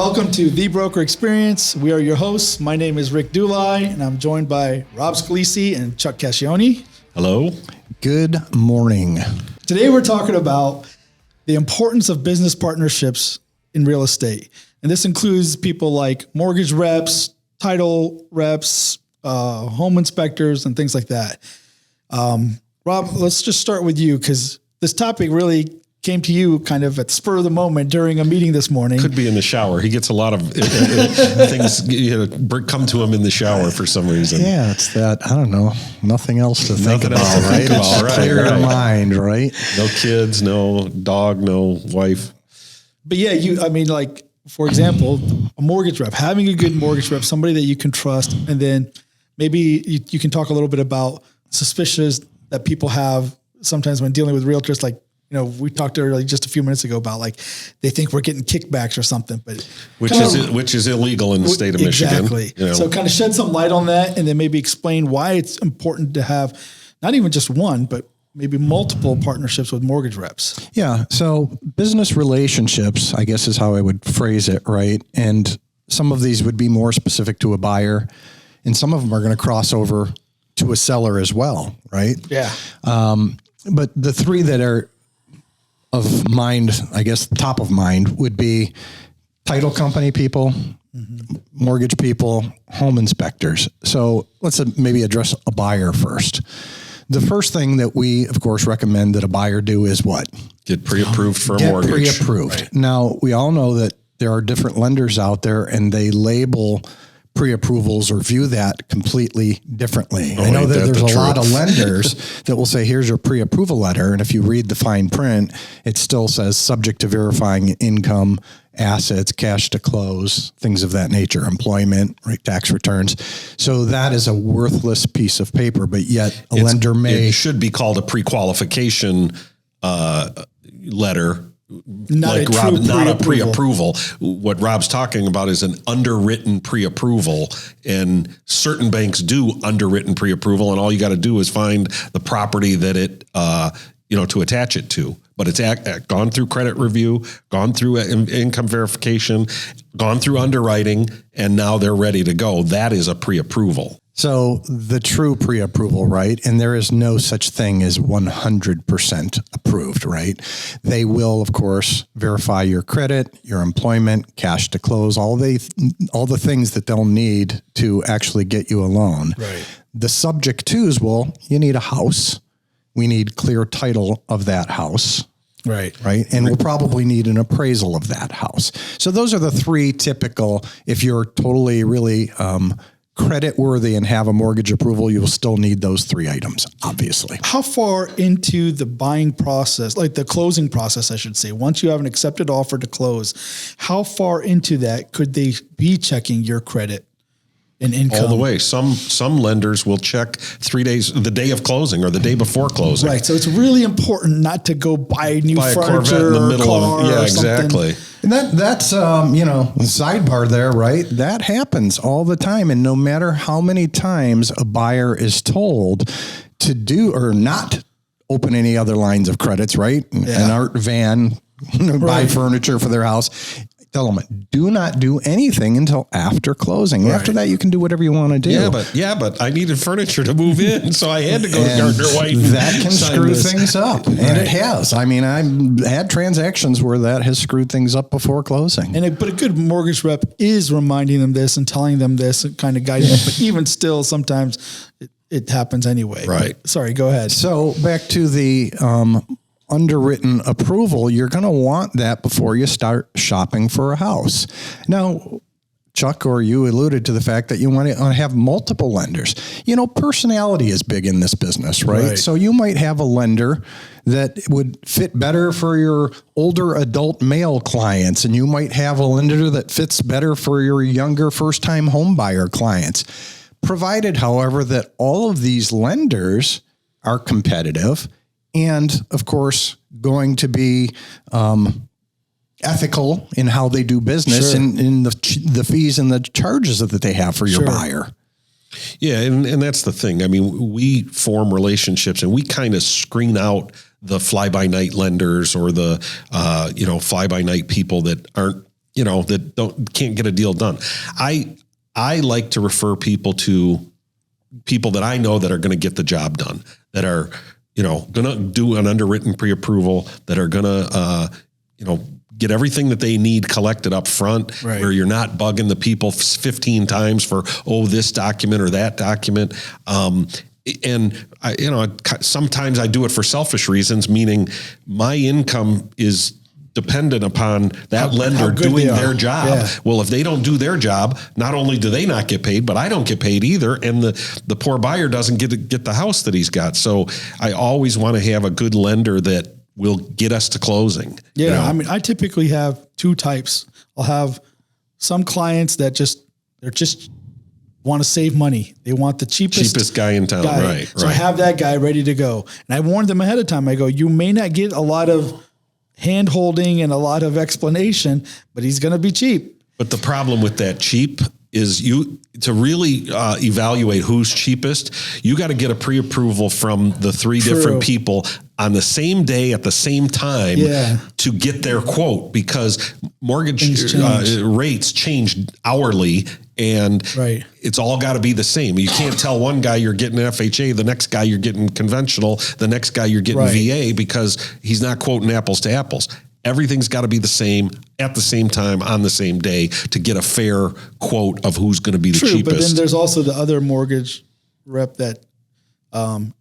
Welcome to The Broker Experience. We are your hosts. My name is Rick Dulai, and I'm joined by Rob Scalisi and Chuck Cascione. Hello. Good morning. Today we're talking about the importance of business partnerships in real estate. And this includes people like mortgage reps, title reps, home inspectors, and things like that. Rob, let's just start with you because this topic really came to you kind of at the spur of the moment during a meeting this morning. Could be in the shower. He gets a lot of things come to him in the shower for some reason. Yeah, it's that, I don't know, nothing else to think about, right? Right, clear your mind, right? No kids, no dog, no wife. But yeah, for example, a mortgage rep, having a good mortgage rep, somebody that you can trust, and then maybe you can talk a little bit about suspicions that people have sometimes when dealing with realtors, like, we talked earlier just a few minutes ago about like they think we're getting kickbacks or something, but which is illegal in the state of Michigan. Exactly. So kind of shed some light on that, and then maybe explain why it's important to have not even just one, but maybe multiple partnerships with mortgage reps. Yeah. So business relationships, I guess, is how I would phrase it, right? And some of these would be more specific to a buyer, and some of them are going to cross over to a seller as well, right? Yeah. But the three that are of mind, I guess, top of mind would be title company people, mortgage people, home inspectors. So let's maybe address a buyer first. The first thing that we, of course, recommend that a buyer do is what? Get pre-approved for a mortgage. Pre-approved. Right. Now, we all know that there are different lenders out there and they label pre-approvals or view that completely differently. I know that there's a lot of lenders that will say, here's your pre-approval letter. And if you read the fine print, it still says subject to verifying income, assets, cash to close, things of that nature, employment, right, tax returns. So that is a worthless piece of paper, but yet lender may. It should be called a pre-qualification letter. Not a pre-approval. What Rob's talking about is an underwritten pre-approval, and certain banks do underwritten pre-approval, and all you got to do is find the property that it, to attach it to. But it's gone through credit review, gone through income verification, gone through underwriting, and now they're ready to go. That is a pre-approval. So the true pre-approval, right? And there is no such thing as 100% approved, right? They will, of course, verify your credit, your employment, cash to close, all the things that they'll need to actually get you a loan. Right. The subject twos, you need a house. We need clear title of that house. Right. And we'll probably need an appraisal of that house. So those are the three typical, if you're totally really credit worthy and have a mortgage approval, you will still need those three items, obviously. How far into the buying process, like the closing process, I should say, once you have an accepted offer to close, how far into that could they be checking your credit and income? All the way. Some lenders will check 3 days, the day of closing or the day before closing. Right. So it's really important not to go buy new furniture in the middle or car. Yeah, or something. exactly. And that's sidebar there, right? That happens all the time. And no matter how many times a buyer is told to do or not open any other lines of credits, right? Yeah. An art van, buy furniture for their house. Tell them, do not do anything until after closing. Right. After that, you can do whatever you want to do. Yeah, but I needed furniture to move in, so I had to go to Gardner White. That can screw things up, and it has. I mean, I've had transactions where that has screwed things up before closing. But a good mortgage rep is reminding them this and telling them this and kind of guiding them. But even still, sometimes it happens anyway. Right. But, sorry, go ahead. So back to the underwritten approval, you're going to want that before you start shopping for a house. Now, Chuck, or you alluded to the fact that you want to have multiple lenders. Personality is big in this business, right? So you might have a lender that would fit better for your older adult male clients, and you might have a lender that fits better for your younger first-time home buyer clients. Provided, however, that all of these lenders are competitive and, of course, going to be ethical in how they do business and in the fees and the charges that they have for your buyer. Yeah, and that's the thing. I mean, we form relationships and we kind of screen out the fly-by-night lenders or the fly-by-night people that aren't that can't get a deal done. I like to refer people to people that I know that are going to get the job done, that are, going to do an underwritten pre-approval, that are going to, get everything that they need collected up front, right, where you're not bugging the people 15 times for, this document or that document. And sometimes I do it for selfish reasons, meaning my income is dependent upon that lender doing their job. Yeah. Well, if they don't do their job, not only do they not get paid, but I don't get paid either. And the poor buyer doesn't get the house that he's got. So I always want to have a good lender that will get us to closing. Yeah. I mean, I typically have two types. I'll have some clients that they're just want to save money. They want the cheapest guy in town. Right. So I have that guy ready to go. And I warned them ahead of time. I go, you may not get a lot of hand holding and a lot of explanation, but he's going to be cheap. But the problem with that cheap is to really evaluate who's cheapest, you got to get a pre-approval from the three different people on the same day at the same time to get their quote, because mortgage rates change hourly, and it's all got to be the same. You can't tell one guy you're getting FHA, the next guy you're getting conventional, the next guy you're getting VA, because he's not quoting apples to apples. Everything's got to be the same at the same time on the same day to get a fair quote of who's going to be the cheapest. But then there's also the other mortgage rep that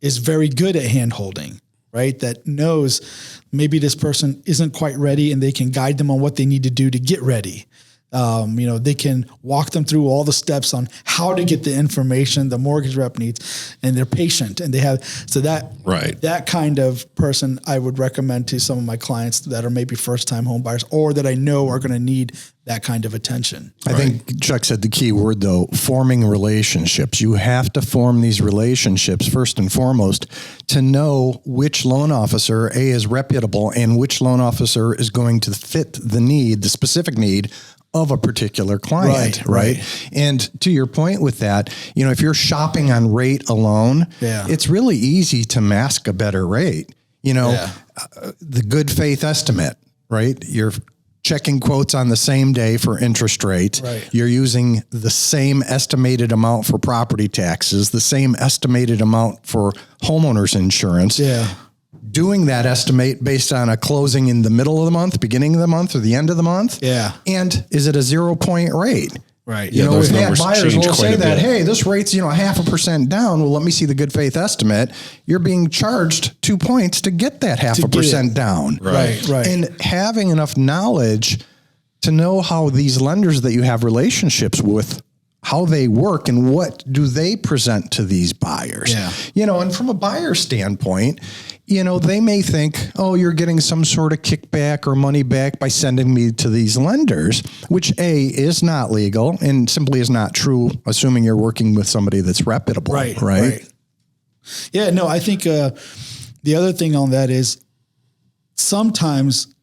is very good at hand holding, right? That knows maybe this person isn't quite ready, and they can guide them on what they need to do to get ready. They can walk them through all the steps on how to get the information the mortgage rep needs, and they're patient, and they have, that kind of person I would recommend to some of my clients that are maybe first time home buyers, or that I know are going to need that kind of attention. I think Chuck said the key word though, forming relationships. You have to form these relationships first and foremost to know which loan officer is reputable and which loan officer is going to fit the specific need of a particular client, right? And to your point with that, if you're shopping on rate alone, it's really easy to mask a better rate. The good faith estimate, right? You're checking quotes on the same day for interest rate. You're using the same estimated amount for property taxes, the same estimated amount for homeowners insurance. Doing that estimate based on a closing in the middle of the month, beginning of the month, or the end of the month. And is it a 0-point rate? Those numbers buyers will say that, bit. hey, this rate's 0.5% down. Well, let me see the good faith estimate. You're being charged 2 points to get that 0.5% down. Right. And having enough knowledge to know how these lenders that you have relationships with, how they work and what do they present to these buyers. And from a buyer standpoint, they may think, oh, you're getting some sort of kickback or money back by sending me to these lenders, which is not legal and simply is not true, assuming you're working with somebody that's reputable. Right. Yeah, no, I think the other thing on that is sometimes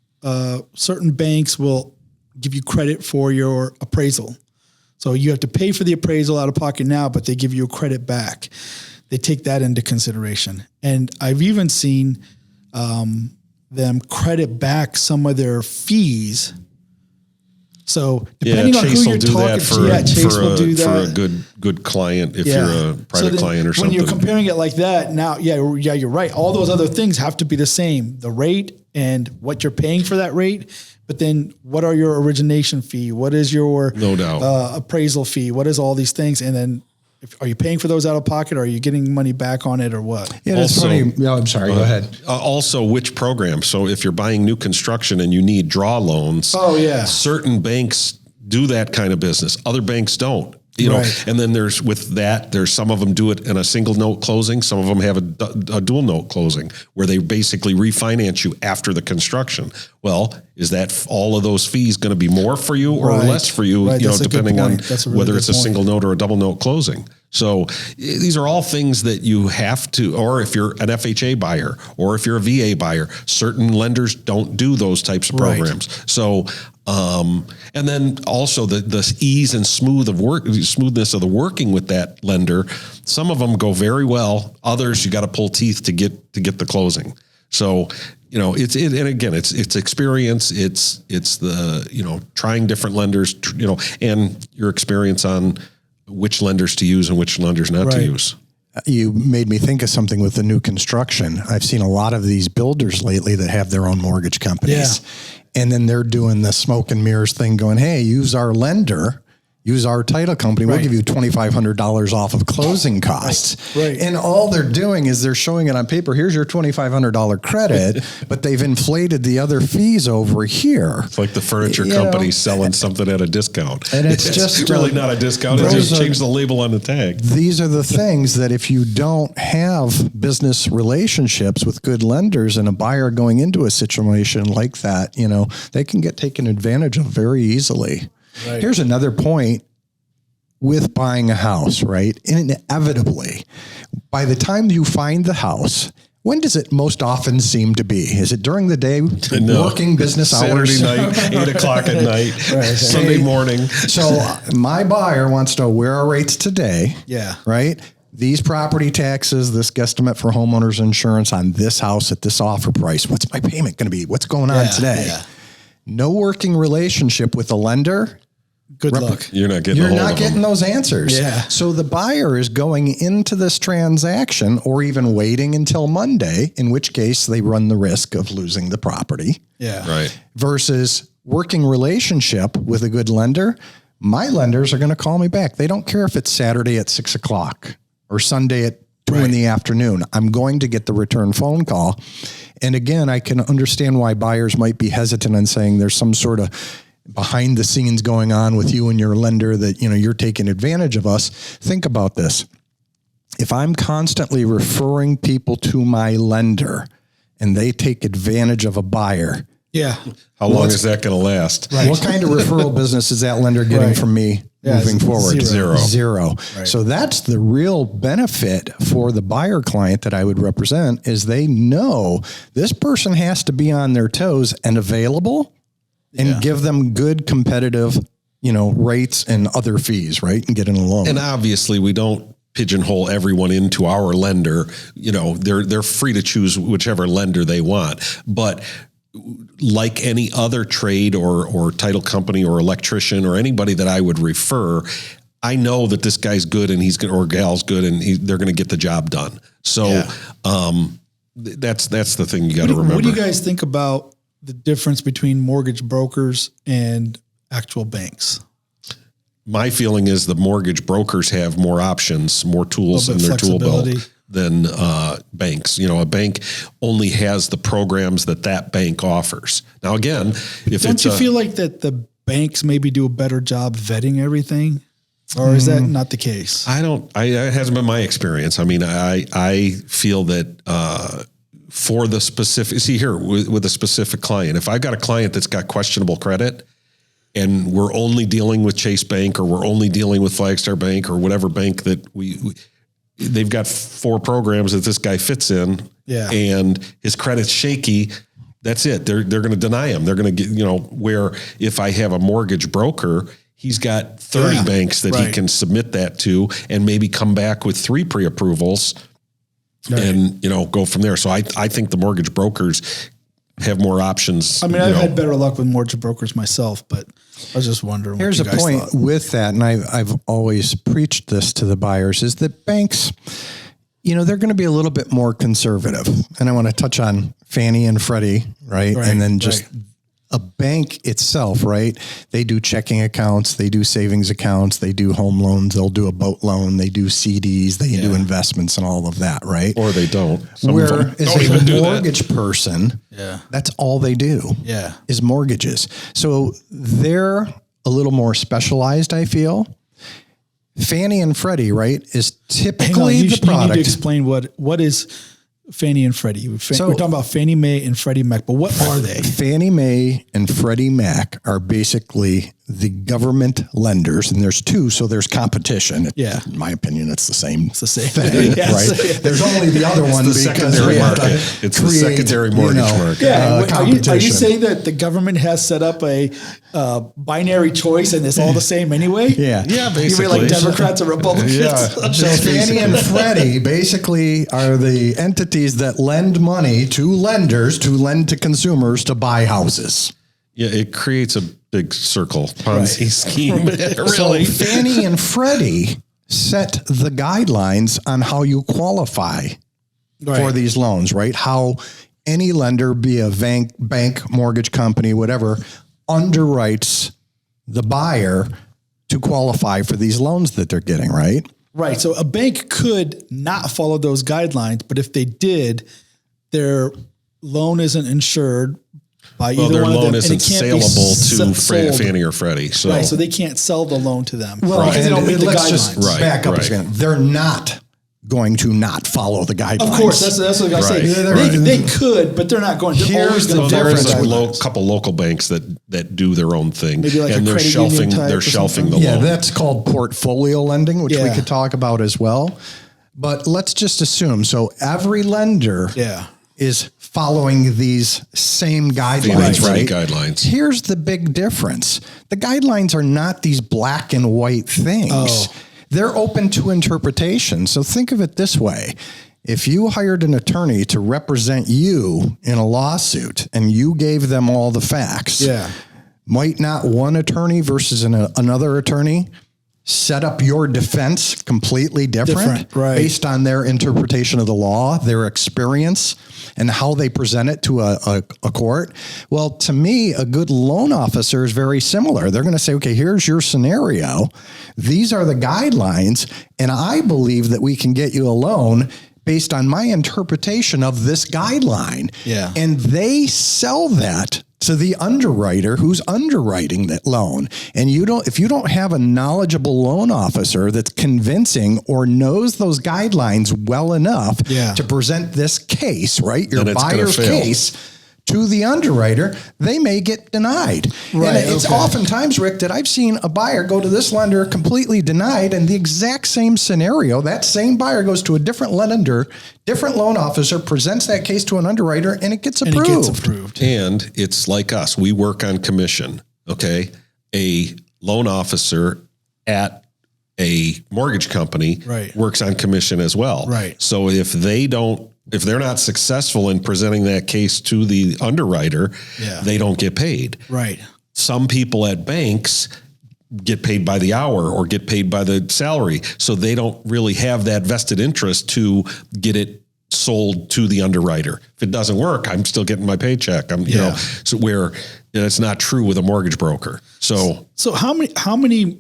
certain banks will give you credit for your appraisal. So you have to pay for the appraisal out of pocket now, but they give you a credit back. They take that into consideration. And I've even seen them credit back some of their fees. So depending on who you're talking to, Chase will do that. For a good client, if you're a private client or something. When you're comparing it like that, now, you're right. All those other things have to be the same. The rate and what you're paying for that rate. But then what are your origination fee? What is your appraisal fee? What is all these things? And then are you paying for those out of pocket, or are you getting money back on it, or what? Yeah, that's funny. No, I'm sorry. Go ahead. Also, which program? So if you're buying new construction and you need draw loans, certain banks do that kind of business. Other banks don't. And then there's some of them do it in a single note closing. Some of them have a dual note closing where they basically refinance you after the construction. Well, is that all of those fees going to be more for you or less for you, depending on whether it's a single note or a double note closing? So these are all things that you have to, or if you're an FHA buyer or if you're a VA buyer, certain lenders don't do those types of programs. So, and then also the ease and smoothness of the working with that lender. Some of them go very well. Others, you got to pull teeth to get the closing. So and again, it's experience. It's the, trying different lenders, and your experience on which lenders to use and which lenders not to use. You made me think of something with the new construction. I've seen a lot of these builders lately that have their own mortgage companies. And then they're doing the smoke and mirrors thing going, hey, use our lender, use our title company. We'll give you $2,500 off of closing costs. Right. And all they're doing is they're showing it on paper. Here's your $2,500 credit, but they've inflated the other fees over here. It's like the furniture company selling something at a discount. And it's just really not a discount. It's just change the label on the tag. These are the things that if you don't have business relationships with good lenders and a buyer going into a situation like that, they can get taken advantage of very easily. Right. Here's another point with buying a house, right? Inevitably, by the time you find the house, when does it most often seem to be? Is it during the day, working business hours? Saturday night, 8 o'clock at night, Sunday morning. So my buyer wants to know where are rates today? Yeah. Right? These property taxes, this guesstimate for homeowners insurance on this house at this offer price. What's my payment going to be? What's going on today? Yeah. No working relationship with the lender. Good luck. You're not getting those answers. Yeah. So the buyer is going into this transaction or even waiting until Monday, in which case they run the risk of losing the property. Yeah. Right. Versus working relationship with a good lender. My lenders are going to call me back. They don't care if it's Saturday at 6 o'clock or Sunday at 2 in the afternoon. I'm going to get the return phone call. And again, I can understand why buyers might be hesitant on saying there's some sort of behind the scenes going on with you and your lender that, you're taking advantage of us. Think about this. If I'm constantly referring people to my lender and they take advantage of a buyer. Yeah. How long is that going to last? Right. What kind of referral business is that lender getting from me moving forward? Zero. Right. So that's the real benefit for the buyer client that I would represent is they know this person has to be on their toes and available and give them good competitive, rates and other fees, right? And get in a loan. And obviously we don't pigeonhole everyone into our lender. They're free to choose whichever lender they want. But like any other trade or title company or electrician or anybody that I would refer, I know that this guy's good and or gal's good and they're going to get the job done. So that's the thing you got to remember. What do you guys think about the difference between mortgage brokers and actual banks? My feeling is the mortgage brokers have more options, more tools in their tool belt than banks. A bank only has the programs that bank offers. Now, again, don't you feel like that the banks maybe do a better job vetting everything? Or is that not the case? It hasn't been my experience. I mean, I feel that, for the specific, with a specific client, if I've got a client that's got questionable credit and we're only dealing with Chase Bank or we're only dealing with Flagstar Bank or whatever bank that they've got 4 programs that this guy fits in and his credit's shaky, that's it. They're going to deny him. They're going to get, where if I have a mortgage broker, he's got 30 banks that he can submit that to and maybe come back with 3 pre-approvals. Right. And, go from there. So I think the mortgage brokers have more options. I mean, I've had better luck with mortgage brokers myself, but I was just wondering. Here's a point with that. And I've always preached this to the buyers is that banks, they're going to be a little bit more conservative. And I want to touch on Fannie and Freddie, right? And then just a bank itself, right? They do checking accounts, they do savings accounts, they do home loans, they'll do a boat loan, they do CDs, they do investments and all of that, right? Or they don't. Where as a mortgage person, that's all they do is mortgages. So they're a little more specialized, I feel. Fannie and Freddie, right, is typically the product. You need to explain what is Fannie and Freddie. We're talking about Fannie Mae and Freddie Mac, but what are they? Fannie Mae and Freddie Mac are basically the government lenders, and there's two, so there's competition. Yeah. In my opinion, it's the same. It's the same thing, Yes. right? Yeah. There's only the other one the because secondary we have to market. It's the create, secondary mortgage market. Yeah. Are you competition. saying that the government has set up a binary choice and it's all the same anyway? Yeah. Yeah, You basically. mean like Democrats and Republicans? Yeah. So Fannie and Freddie basically are the entities that lend money to lenders to lend to consumers to buy houses. Yeah, it creates a big circle Ponzi scheme. So Fannie and Freddie set the guidelines on how you qualify for these loans, right? How any lender, be a bank, mortgage company, whatever, underwrites the buyer to qualify for these loans that they're getting, right? Right. So a bank could not follow those guidelines, but if they did, their loan isn't insured by Well, either their one of them. loan and it isn't can't be saleable to sold. Fannie or Freddie. So, Right. So they can't sell the loan to them. Well, because they don't meet the let's guidelines. just back up a second. They're not going to not follow the guidelines. Of course, that's what I say. Right. They could, but they're not going to. They're always Here's going the to there is a difference. couple local banks that do their own thing, Maybe like and a they're credit union shelving type they're or shelving the something. Yeah, loan. that's called portfolio lending, which we Yeah. could talk about as well. But let's just assume. So every lender is following these same guidelines, Fannie right? guidelines. Here's the big difference. The guidelines are not these black and white things. Oh. They're open to interpretation. So think of it this way. If you hired an attorney to represent you in a lawsuit and you gave them all the facts, might not one attorney versus another attorney set up your defense completely different right. based on their interpretation of the law, their experience, and how they present it to a court? Well, to me, a good loan officer is very similar. They're going to say, okay, here's your scenario. These are the guidelines, and I believe that we can get you a loan based on my interpretation of this guideline. Yeah. And they sell that to the underwriter who's underwriting that loan. And if you don't have a knowledgeable loan officer that's convincing or knows those guidelines well enough to present this case, right? Your Then it's gonna buyer's fail. case to the underwriter, they may get denied. Right, And it's oftentimes, Rick, that I've seen a buyer go to this lender completely denied, and the exact same scenario, that same buyer goes to a different lender, different loan officer, presents that case to an underwriter, and it gets approved. And it gets approved. And it's like us. We work on commission. Okay. A loan officer at a mortgage company works on commission as well. Right. So if they're not successful in presenting that case to the underwriter, they don't get paid. Right. Some people at banks get paid by the hour or get paid by the salary. So they don't really have that vested interest to get it sold to the underwriter. If it doesn't work, I'm still getting my paycheck. You know, so where it's not true with a mortgage broker. So how many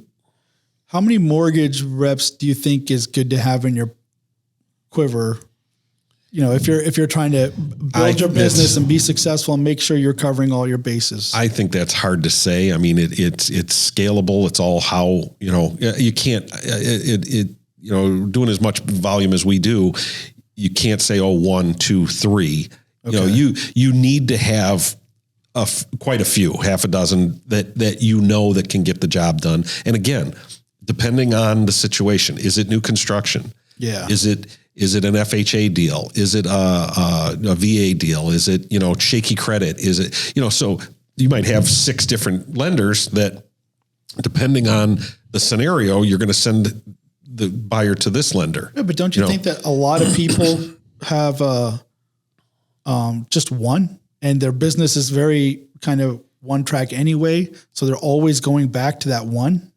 mortgage reps do you think is good to have in your quiver? You know, if you're trying to build your business and be successful and make sure you're covering all your bases. I think that's hard to say. I mean, it's scalable. It's all how, you can't, doing as much volume as we do, you can't say, 1, 2, 3. Okay. You need to have quite a few, half a dozen that that can get the job done. And again, depending on the situation, is it new construction? Yeah. Is it an FHA deal? Is it a VA deal? Is it, shaky credit? Is it, so you might have 6 different lenders that, depending on the scenario, you're going to send the buyer to this lender. Yeah, but don't you think that a lot of people have just one, and their business is very kind of one track anyway, so they're always going back to that one?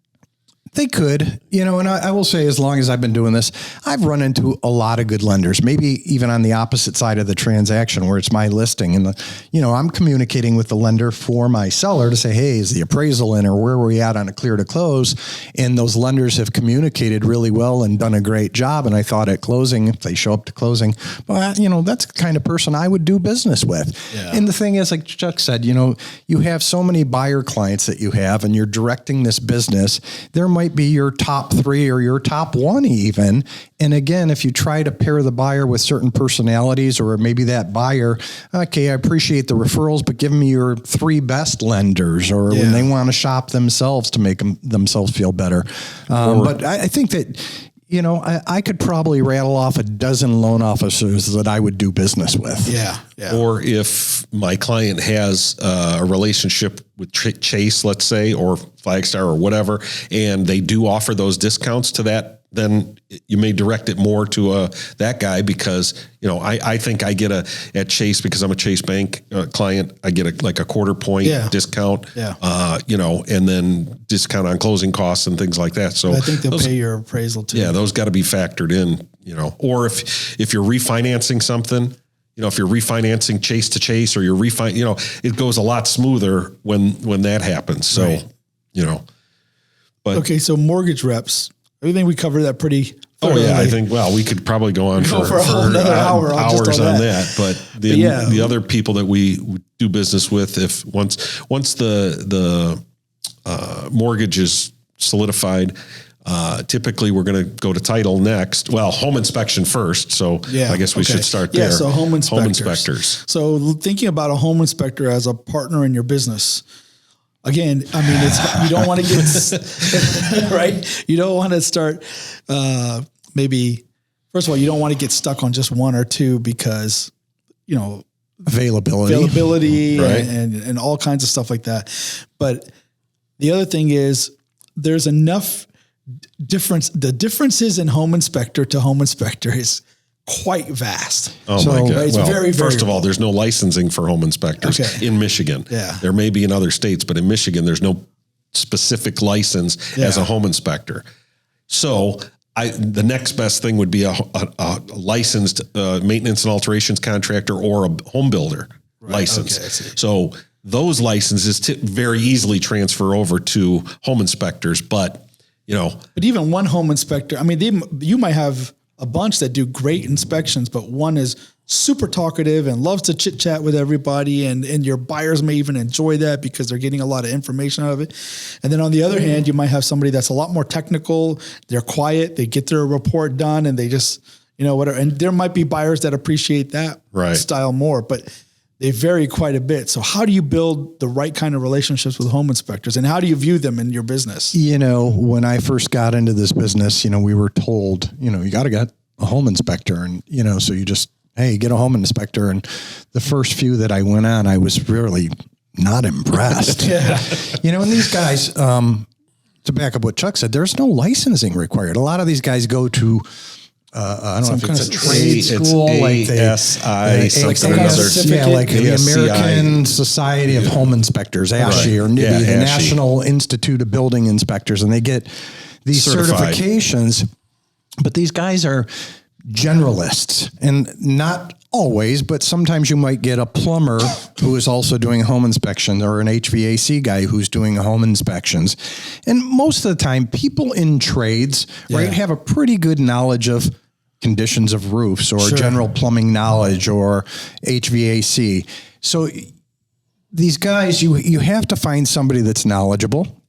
They could, and I will say, as long as I've been doing this, I've run into a lot of good lenders, maybe even on the opposite side of the transaction where it's my listing and I'm communicating with the lender for my seller to say, hey, is the appraisal in, or where were we at on a clear to close? And those lenders have communicated really well and done a great job. And I thought at closing, if they show up to closing, well, that's the kind of person I would do business with. Yeah. And the thing is, like Chuck said, you have so many buyer clients that you have and you're directing this business. There might might be your top 3 or your top 1 even. And again, if you try to pair the buyer with certain personalities, or maybe that buyer, okay, I appreciate the referrals, but give me your 3 best lenders, or when they want to shop themselves to make themselves feel better. But I think that, you know, I could probably rattle off a dozen loan officers that I would do business with. Yeah. Or if my client has a relationship with Chase, let's say, or Flagstar or whatever, and they do offer those discounts to that, then you may direct it more to that guy, because, you know, I think I get at Chase, because I'm a Chase Bank client, I get like a 1/4 point discount, you know, and then discount on closing costs and things like that. So I think they'll pay your appraisal too. Yeah, those got to be factored in, you know. Or if you're refinancing something, you know, if you're refinancing Chase to Chase, or you're you know, it goes a lot smoother when that happens. So, you know, but okay. So mortgage reps, I think we covered that pretty. Oh yeah, I think, well, we could probably go on for a whole nother hour hours on that. But the other people that we do business with, if once the mortgage is solidified, typically we're going to go to title next. Well, home inspection first. So I guess we should start there. Yeah, so home inspectors. Home inspectors. So thinking about a home inspector as a partner in your business. Again, I mean, you don't want to get right. You don't want to start. Maybe first of all, you don't want to get stuck on just 1 or 2, because, you know, availability, right, and all kinds of stuff like that. But the other thing is, there's enough difference. The differences in home inspector to home inspector is quite vast. Oh my God. Right? It's very first of all, there's no licensing for home inspectors in Michigan. Yeah. There may be in other states, but in Michigan, there's no specific license as a home inspector. So the next best thing would be a licensed maintenance and alterations contractor, or a home builder license. Okay, so those licenses very easily transfer over to home inspectors, but, you know. But even one home inspector, I mean, you might have a bunch that do great inspections, but one is super talkative and loves to chit chat with everybody. And your buyers may even enjoy that because they're getting a lot of information out of it. And then on the other hand, you might have somebody that's a lot more technical. They're quiet. They get their report done and they just, you know, whatever. And there might be buyers that appreciate that style more, but they vary quite a bit. So how do you build the right kind of relationships with home inspectors, and how do you view them in your business? You know, when I first got into this business, you know, we were told, you know, you got to get a home inspector, and, you know, so you just, hey, get a home inspector. And the first few that I went on, I was really not impressed. You know, and these guys, to back up what Chuck said, there's no licensing required. A lot of these guys go to, I don't know if it's a trade school, like ASI, something like other. like the American Society of Home Inspectors, ASHI, or NIBI, the National Institute of Building Inspectors, and they get these certifications. But these guys are generalists, and not always, but sometimes you might get a plumber who is also doing home inspection, or an HVAC guy who's doing home inspections. And most of the time, people in trades, right, have a pretty good knowledge of conditions of roofs, or general plumbing knowledge, or HVAC. So these guys, you have to find somebody that's knowledgeable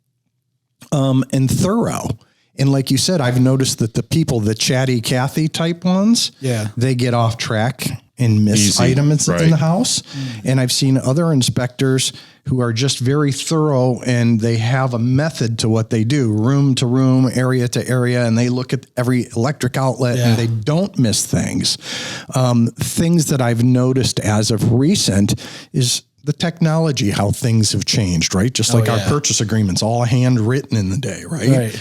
and thorough. And like you said, I've noticed that the people, the chatty Cathy type ones, they get off track and miss items in the house. And I've seen other inspectors who are just very thorough, and they have a method to what they do, room to room, area to area, and they look at every electric outlet and they don't miss things. Things that I've noticed as of recent is the technology, how things have changed, right? Just like our purchase agreements, all handwritten in the day, right?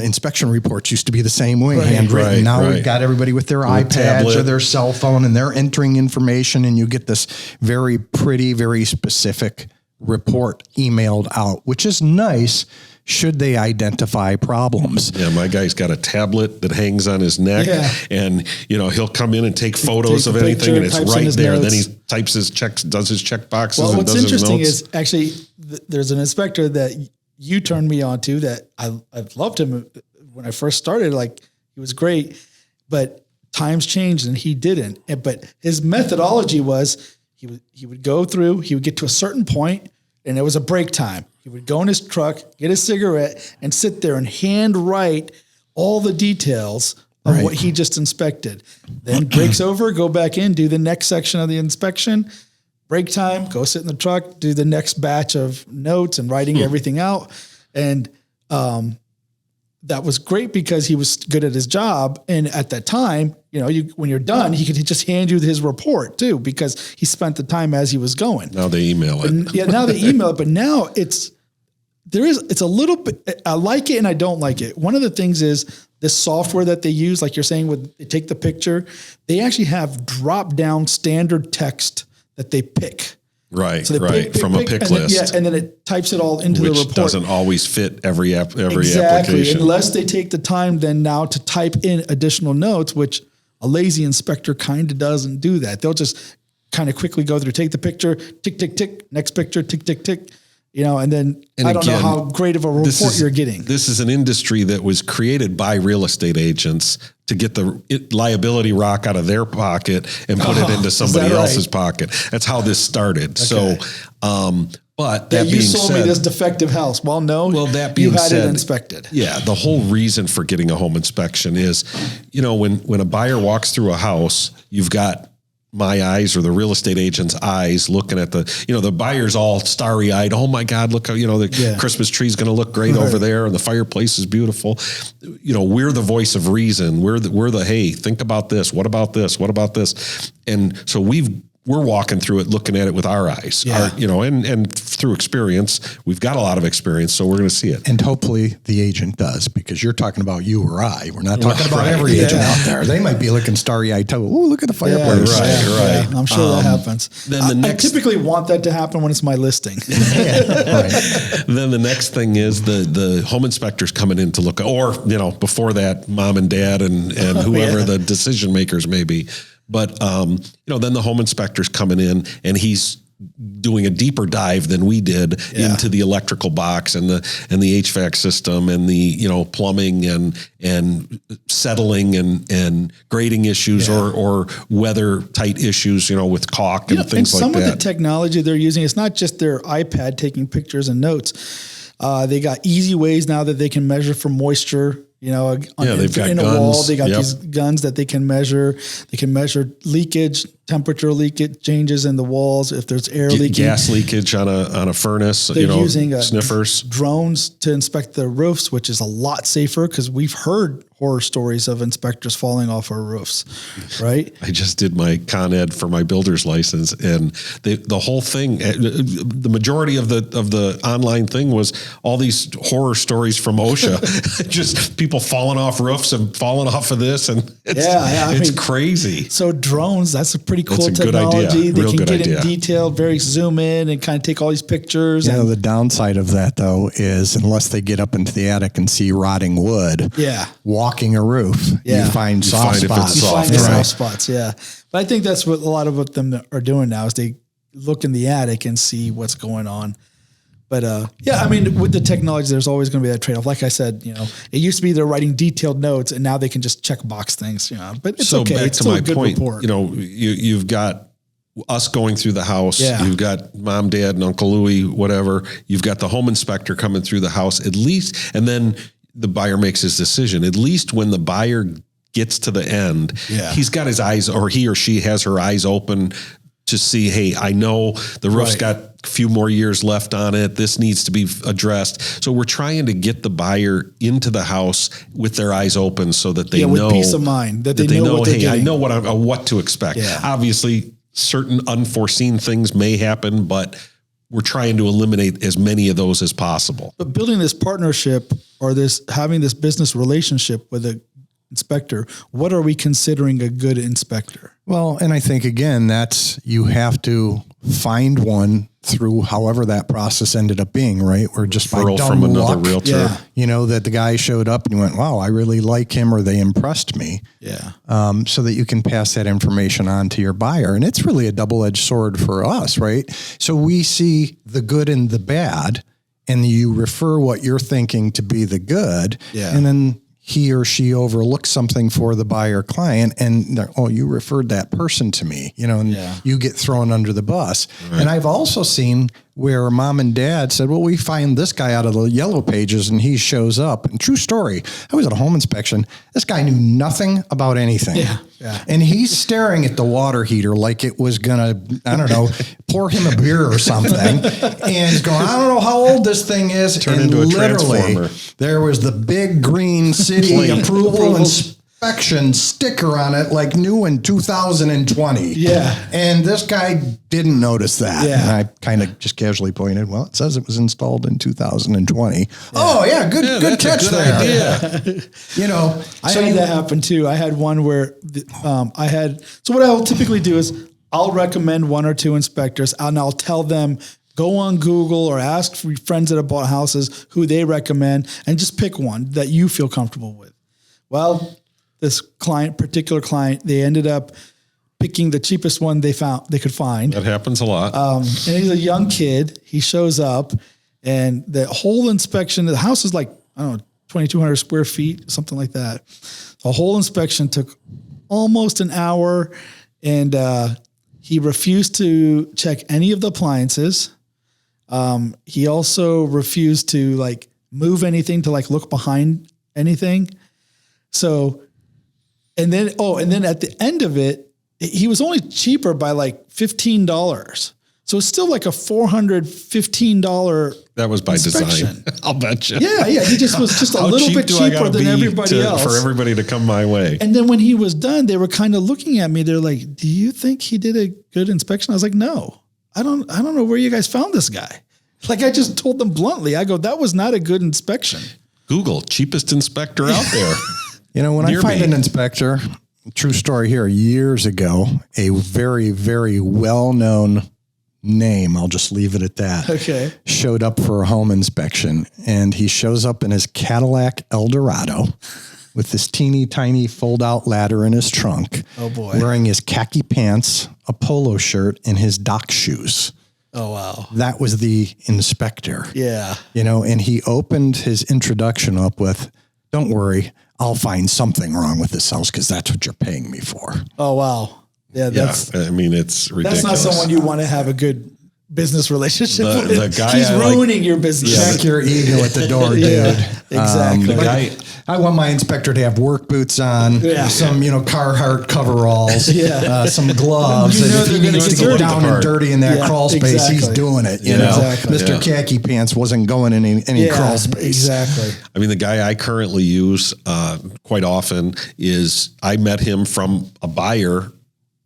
Inspection reports used to be the same way, handwritten. Now we've got everybody with their iPads or their cell phone, and they're entering information, and you get this very pretty, very specific report emailed out, which is nice should they identify problems. Yeah, my guy's got a tablet that hangs on his neck, and, you know, he'll come in and take photos of anything, and it's right there. And then he types his checks, does his check boxes, well, and what's does his interesting notes. is actually there's an inspector that you turned me on to that I loved him when I first started. Like, he was great, but times changed and he didn't. But his methodology was he would go through, he would get to a certain point, and it was a break time. He would go in his truck, get a cigarette, and sit there and hand write all the details of what he just inspected. Then breaks over, go back in, do the next section of the inspection. Break time, go sit in the truck, do the next batch of notes and writing everything out. And that was great because he was good at his job. And at that time, when you're done, he could just hand you his report too, because he spent the time as he was going. Now they email it. Now they email it, but now it's a little bit, I like it and I don't like it. One of the things is this software that they use, like you're saying, they take the picture, they actually have drop down standard text that they pick. Right, so from a pick list. And then it types it all into the report. Which doesn't always fit every exactly, application. Unless they take the time then now to type in additional notes, which a lazy inspector kind of doesn't do that. They'll just kind of quickly go through, take the picture, tick, tick, tick, next picture, tick, tick, tick. And then I don't know how great of a report you're getting. This is an industry that was created by real estate agents to get the liability rock out of their pocket and put it into somebody else's pocket. That's how this started. Okay. So, but that being said, you sold me this defective house. Well, no. Well, that being said, you had it inspected. Yeah, the whole reason for getting a home inspection is, when a buyer walks through a house, you've got my eyes or the real estate agent's eyes looking at the buyer's all starry eyed. Oh my God, look how, the Christmas tree's going to look great over there. And the fireplace is beautiful. We're the voice of reason. We're the, hey, think about this. What about this? What about this? And so we're walking through it, looking at it with our eyes, and through experience, we've got a lot of experience, so we're going to see it. And hopefully the agent does, because you're talking about you or I. We're not talking about every agent out there. They might be looking starry-eyed too. Oh, look at the fireplace. Right. Yeah, I'm sure that happens. Then I typically want that to happen when it's my listing. Then the next thing is the home inspector's coming in to look, or, before that, mom and dad and whoever the decision makers may be. But, then the home inspector's coming in and he's doing a deeper dive than we did into the electrical box and the HVAC system and the, plumbing and settling and grading issues or weather tight issues, with caulk and things like that. And some of the technology they're using, it's not just their iPad taking pictures and notes. They got easy ways now that they can measure for moisture. They've got in a guns. Wall. They got these guns that they can measure. They can measure leakage, temperature leakage, changes in the walls. If there's air leaking, gas leakage on a furnace. They're using sniffers, drones to inspect the roofs, which is a lot safer because we've heard horror stories of inspectors falling off our roofs. Right. I just did my Con Ed for my builder's license, and the whole thing, the majority of the online thing was all these horror stories from OSHA, just people falling off roofs and falling off of this, and it's crazy. So drones, that's a pretty cool technology. Good idea. They Real can good get idea. in detail, very zoom in and kind of take all these pictures. The downside of that though is unless they get up into the attic and see rotting wood, walking a roof, you find soft spots. Soft spots, yeah. But I think that's what a lot of them are doing now is they look in the attic and see what's going on. But with the technology, there's always going to be that trade-off. Like I said, it used to be they're writing detailed notes, and now they can just check box things. But it's okay. Back it's to still my a good point. report. You've got us going through the house. Yeah. You've got mom, dad, and Uncle Louie, whatever. You've got the home inspector coming through the house at least, and then the buyer makes his decision. At least when the buyer gets to the end, he's got his eyes, or he or she has her eyes open to see, hey, I know the roof's got a few more years left on it. This needs to be addressed. So we're trying to get the buyer into the house with their eyes open so that they know, with peace of mind, that they know what they're hey, getting. I know what to expect. Yeah. Obviously, certain unforeseen things may happen, but we're trying to eliminate as many of those as possible. But building this partnership or having this business relationship with an inspector, what are we considering a good inspector? Well, and I think, again, you have to find one through however that process ended up being, right? Or just by dumb from another luck, realtor. That the guy showed up and you went, wow, I really like him, or they impressed me. Yeah. So that you can pass that information on to your buyer. And it's really a double-edged sword for us, right? So we see the good and the bad, and you refer what you're thinking to be the good. Yeah. And then he or she overlooks something for the buyer client, and you referred that person to me, and you get thrown under the bus. Right. And I've also seen where mom and dad said, well, we find this guy out of the yellow pages and he shows up. And true story, I was at a home inspection. This guy knew nothing about anything. Yeah. And he's staring at the water heater like it was going to, I don't know, pour him a beer or something. And he's going, I don't know how old this thing is. Turn and into a literally, transformer. there was the big green city approval inspection sticker on it, like new in 2020. Yeah. And this guy didn't notice that. Yeah. And I kind of just casually pointed, well, it says it was installed in 2020. Yeah. Oh, yeah. Good catch there. Idea. You know, I had that happen too. I had one where so what I'll typically do is I'll recommend one or two inspectors and I'll tell them, go on Google or ask friends that have bought houses who they recommend and just pick one that you feel comfortable with. Well, this particular client, they ended up picking the cheapest one they could find. That happens a lot. And he's a young kid. He shows up and the whole inspection, the house is like, I don't know, 2,200 square feet, something like that. The whole inspection took almost an hour and he refused to check any of the appliances. He also refused to like move anything to like look behind anything. So, and then at the end of it, he was only cheaper by like $15. So it's still like a $415. That was by inspection. design. I'll bet you. Yeah. He just was just a little bit cheaper than everybody else. For everybody to come my way. And then when he was done, they were kind of looking at me. They're like, do you think he did a good inspection? I was like, no, I don't know where you guys found this guy. Like I just told them bluntly, I go, that was not a good inspection. Google, cheapest inspector out there. You know, when I find an inspector, true story here, years ago, a very, very well-known name, I'll just leave it at that, Okay. showed up for a home inspection. And he shows up in his Cadillac Eldorado with this teeny tiny fold-out ladder in his trunk. Oh, boy. Wearing his khaki pants, a polo shirt, and his dock shoes. Oh, wow. That was the inspector. Yeah. You know, and he opened his introduction up with, don't worry, I'll find something wrong with this house because that's what you're paying me for. Oh, wow. Yeah. I mean, it's ridiculous. That's not someone you want to have a good business relationship with. The guy He's ruining your business. Check your ego at the door, dude. Exactly. The guy, I want my inspector to have work boots on, some, Carhartt coveralls, some gloves. You know and if he they're needs gonna to get get dirty. down and dirty in that crawl space, he's doing it. You know, Mr. Khaki Pants wasn't going in any crawl space. Exactly. I mean, the guy I currently use quite often is I met him from a buyer.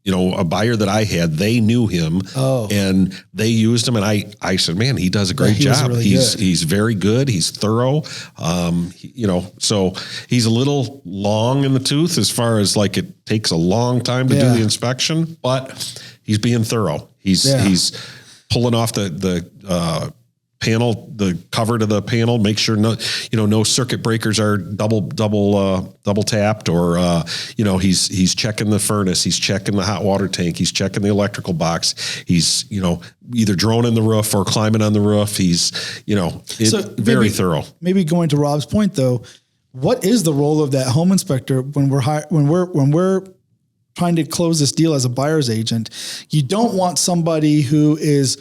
A buyer that I had, they knew him and they used him. And I said, man, he does a great job. Really he's very good. He's thorough. So he's a little long in the tooth as far as like, it takes a long time to do the inspection, but he's being thorough. He's pulling off the panel, the cover to the panel, make sure no circuit breakers are double tapped, or he's checking the furnace, he's checking the hot water tank, he's checking the electrical box, he's either droning the roof or climbing on the roof. He's very thorough. Maybe going to Rob's point though, what is the role of that home inspector when we're trying to close this deal as a buyer's agent? You don't want somebody who is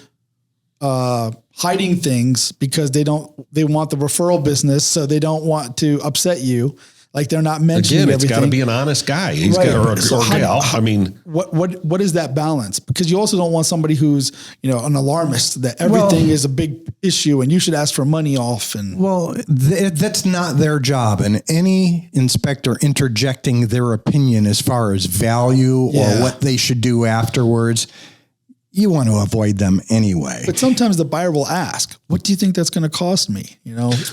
hiding things because they want the referral business, so they don't want to upset you. Like they're not mentioning everything. It's got to be an honest guy. He's Right. got, or gal. I mean, what is that balance? Because you also don't want somebody who's an alarmist that everything is a big issue and you should ask for money off. And that's not their job. And any inspector interjecting their opinion as far as value or what they should do afterwards, you want to avoid them anyway. But sometimes the buyer will ask, "What do you think that's going to cost me?" That's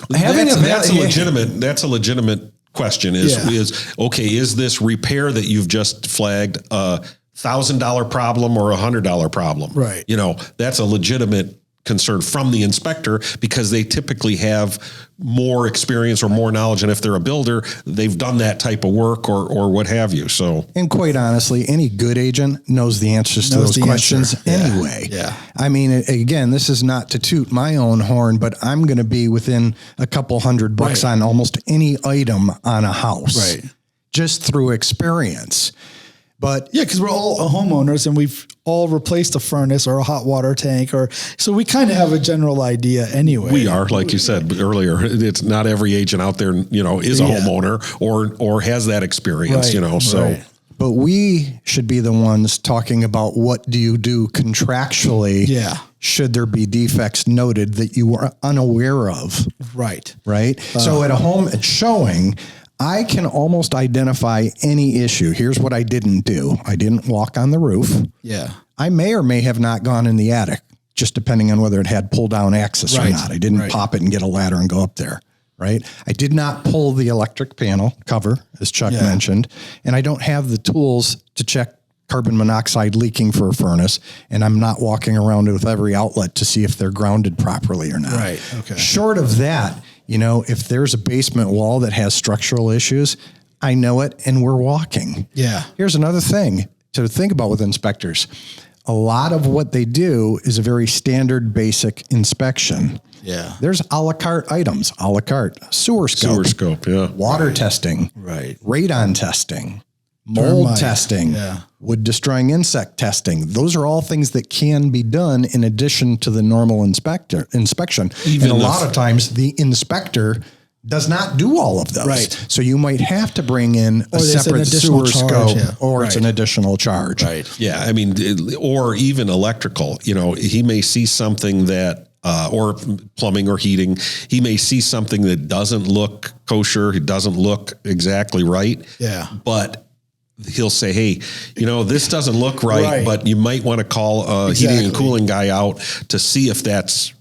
a legitimate question. Is this repair that you've just flagged a $1,000 problem or $100 problem? Right. That's a legitimate concern from the inspector because they typically have more experience or more knowledge. And if they're a builder, they've done that type of work or what have you. So, and quite honestly, any good agent knows the answers to those questions anyway. Yeah. I mean, again, this is not to toot my own horn, but I'm going to be within a couple $100 on almost any item on a house, just through experience. But Yeah, because we're all homeowners and we've all replaced a furnace or a hot water tank, so we kind of have a general idea anyway. We are, like you said earlier, it's not every agent out there, is a homeowner or has that experience, so. Right. But we should be the ones talking about what do you do contractually should there be defects noted that you were unaware of. Right. Right. So at a home showing, I can almost identify any issue. Here's what I didn't do. I didn't walk on the roof. Yeah. I may or may have not gone in the attic, just depending on whether it had pull down access or not. I didn't pop it and get a ladder and go up there. Right. I did not pull the electric panel cover, as Chuck mentioned, and I don't have the tools to check carbon monoxide leaking for a furnace, and I'm not walking around with every outlet to see if they're grounded properly or not. Right. Okay. Short of that, if there's a basement wall that has structural issues, I know it and we're walking. Yeah. Here's another thing to think about with inspectors. A lot of what they do is a very standard basic inspection. Yeah. There's a la carte items, a la carte, sewer scope, water testing, radon testing, mold testing, wood destroying insect testing. Those are all things that can be done in addition to the normal inspection. And a lot of times the inspector does not do all of those. Right. So you might have to bring in a separate sewer scope or it's an additional charge. Right. Yeah. I mean, or even electrical, he may see something that, or plumbing or heating, he may see something that doesn't look kosher. It doesn't look exactly right. Yeah. But he'll say, hey, this doesn't look right, but you might want to call a heating and cooling guy out to see if that's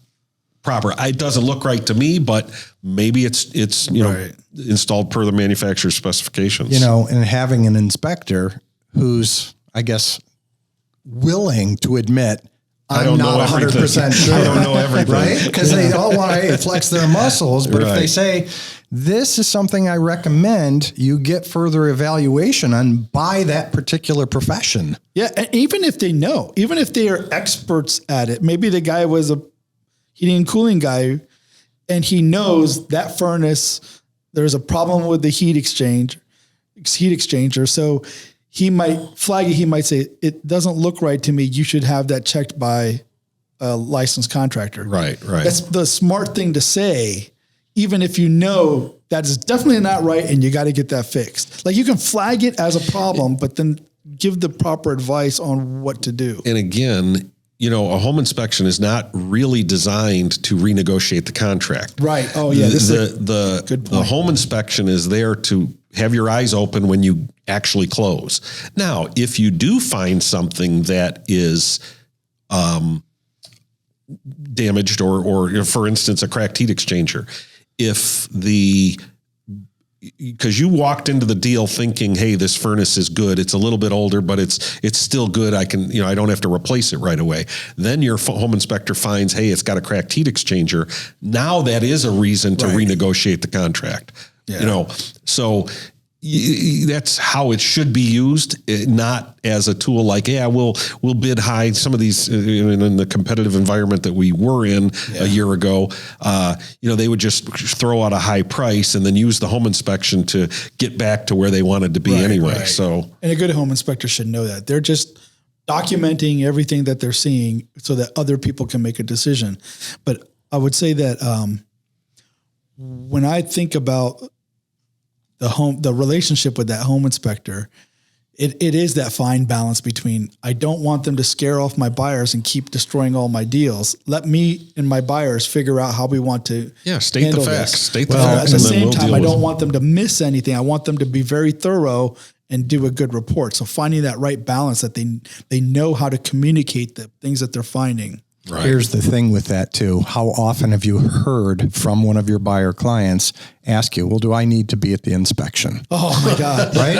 proper. It doesn't look right to me, but maybe it's installed per the manufacturer's specifications. And having an inspector who's, I guess, willing to admit, I'm not 100% sure. I don't know everything. Right? Because they all want to flex their muscles. But if they say, this is something I recommend, you get further evaluation on by that particular profession. Yeah. And even if they know, even if they are experts at it, maybe the guy was a heating and cooling guy and he knows that furnace, there's a problem with the heat exchanger. So he might flag it. He might say, it doesn't look right to me. You should have that checked by a licensed contractor. Right. That's the smart thing to say, even if you know that is definitely not right and you got to get that fixed. Like you can flag it as a problem, but then give the proper advice on what to do. And again, a home inspection is not really designed to renegotiate the contract. Right. Oh yeah. The home inspection is there to have your eyes open when you actually close. Now, if you do find something that is damaged or for instance, a cracked heat exchanger, because you walked into the deal thinking, hey, this furnace is good. It's a little bit older, but it's still good. I can, I don't have to replace it right away. Then your home inspector finds, hey, it's got a cracked heat exchanger. Now that is a reason to renegotiate the contract. So that's how it should be used, not as a tool like, we'll bid high. Some of these in the competitive environment that we were in a year ago, they would just throw out a high price and then use the home inspection to get back to where they wanted to be anyway. Right. So, and a good home inspector should know that. They're just documenting everything that they're seeing so that other people can make a decision. But I would say that when I think about the relationship with that home inspector, it is that fine balance between, I don't want them to scare off my buyers and keep destroying all my deals. Let me and my buyers figure out how we want to state the facts. State the At facts. the same time, I don't want them to miss anything. I want them to be very thorough and do a good report. So finding that right balance that they know how to communicate the things that they're finding. Right. Here's the thing with that too. How often have you heard from one of your buyer clients ask you, well, do I need to be at the inspection? Oh my God. Right?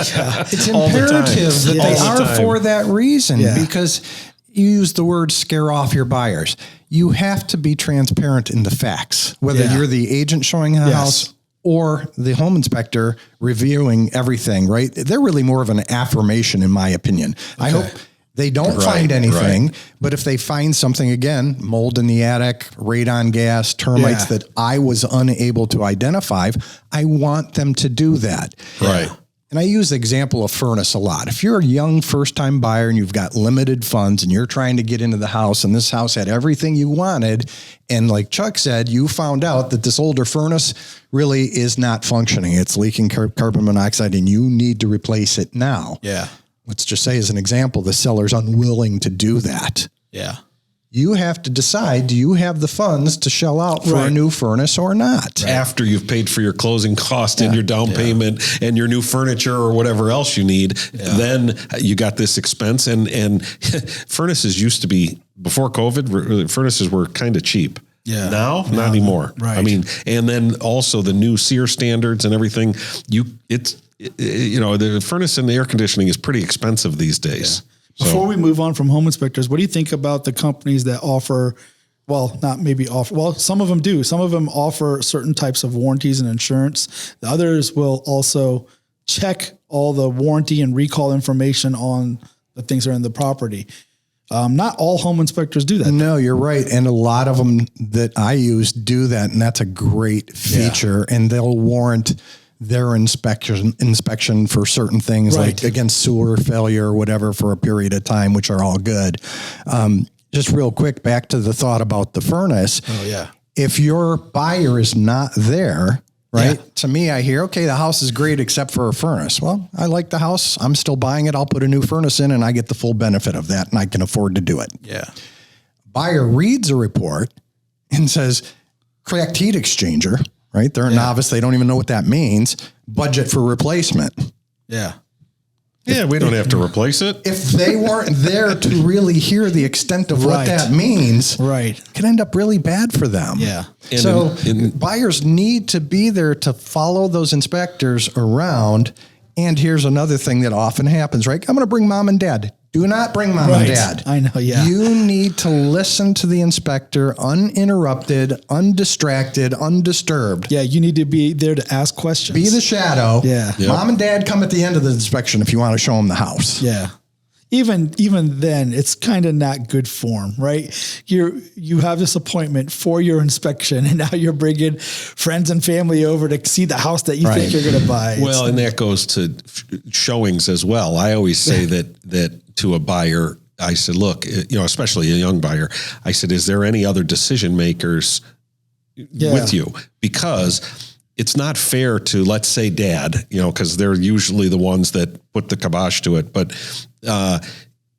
It's imperative that they are for that reason because you use the word scare off your buyers. You have to be transparent in the facts, whether you're the agent showing a house or the home inspector reviewing everything, right? They're really more of an affirmation, in my opinion. Okay. I hope they don't find anything, but if they find something, again, mold in the attic, radon gas, termites that I was unable to identify, I want them to do that. Right. and I use the example of furnace a lot. If you're a young first-time buyer and you've got limited funds and you're trying to get into the house and this house had everything you wanted, and like Chuck said, you found out that this older furnace really is not functioning. It's leaking carbon monoxide and you need to replace it now. Yeah. Let's just say as an example, the seller's unwilling to do that. Yeah. You have to decide, do you have the funds to shell out for a new furnace or not? After you've paid for your closing cost and your down payment and your new furniture or whatever else you need, then you got this expense. And furnaces used to be, before COVID, furnaces were kind of cheap. Yeah. Now, not anymore. Right. I mean, and then also the new SEER standards and everything, the furnace and the air conditioning is pretty expensive these days. Yeah. Before we move on from home inspectors, what do you think about the companies that offer, some of them do. Some of them offer certain types of warranties and insurance. The others will also check all the warranty and recall information on the things that are in the property. Not all home inspectors do that. No, you're right. And a lot of them that I use do that. And that's a great feature. Yeah. And they'll warrant their inspection for certain things like against sewer failure or whatever for a period of time, which are all good. Just real quick, back to the thought about the furnace. Oh yeah. If your buyer is not there, right? Yeah. To me, I hear, okay, the house is great except for a furnace. Well, I like the house. I'm still buying it. I'll put a new furnace in and I get the full benefit of that and I can afford to do it. Yeah. Buyer reads a report and says, cracked heat exchanger. Right? They're a novice. They don't even know what that means. Budget for replacement. Yeah. Yeah, we don't have to replace it. If they weren't there to really hear the extent of what that means, it could end up really bad for them. Yeah. So buyers need to be there to follow those inspectors around. And here's another thing that often happens, right? I'm going to bring mom and dad. Do not bring mom and dad. I know, yeah. You need to listen to the inspector uninterrupted, undistracted, undisturbed. Yeah, you need to be there to ask questions. Be the shadow. Yeah. Yep. Mom and dad come at the end of the inspection if you want to show them the house. Yeah. Even then, it's kind of not good form, right? You have this appointment for your inspection, and now you're bringing friends and family over to see the house that you think you're going to buy. Well, and that goes to showings as well. I always say that to a buyer, I said, look, especially a young buyer, I said, is there any other decision makers with you? Because it's not fair to, let's say, dad, because they're usually the ones that put the kibosh to it. But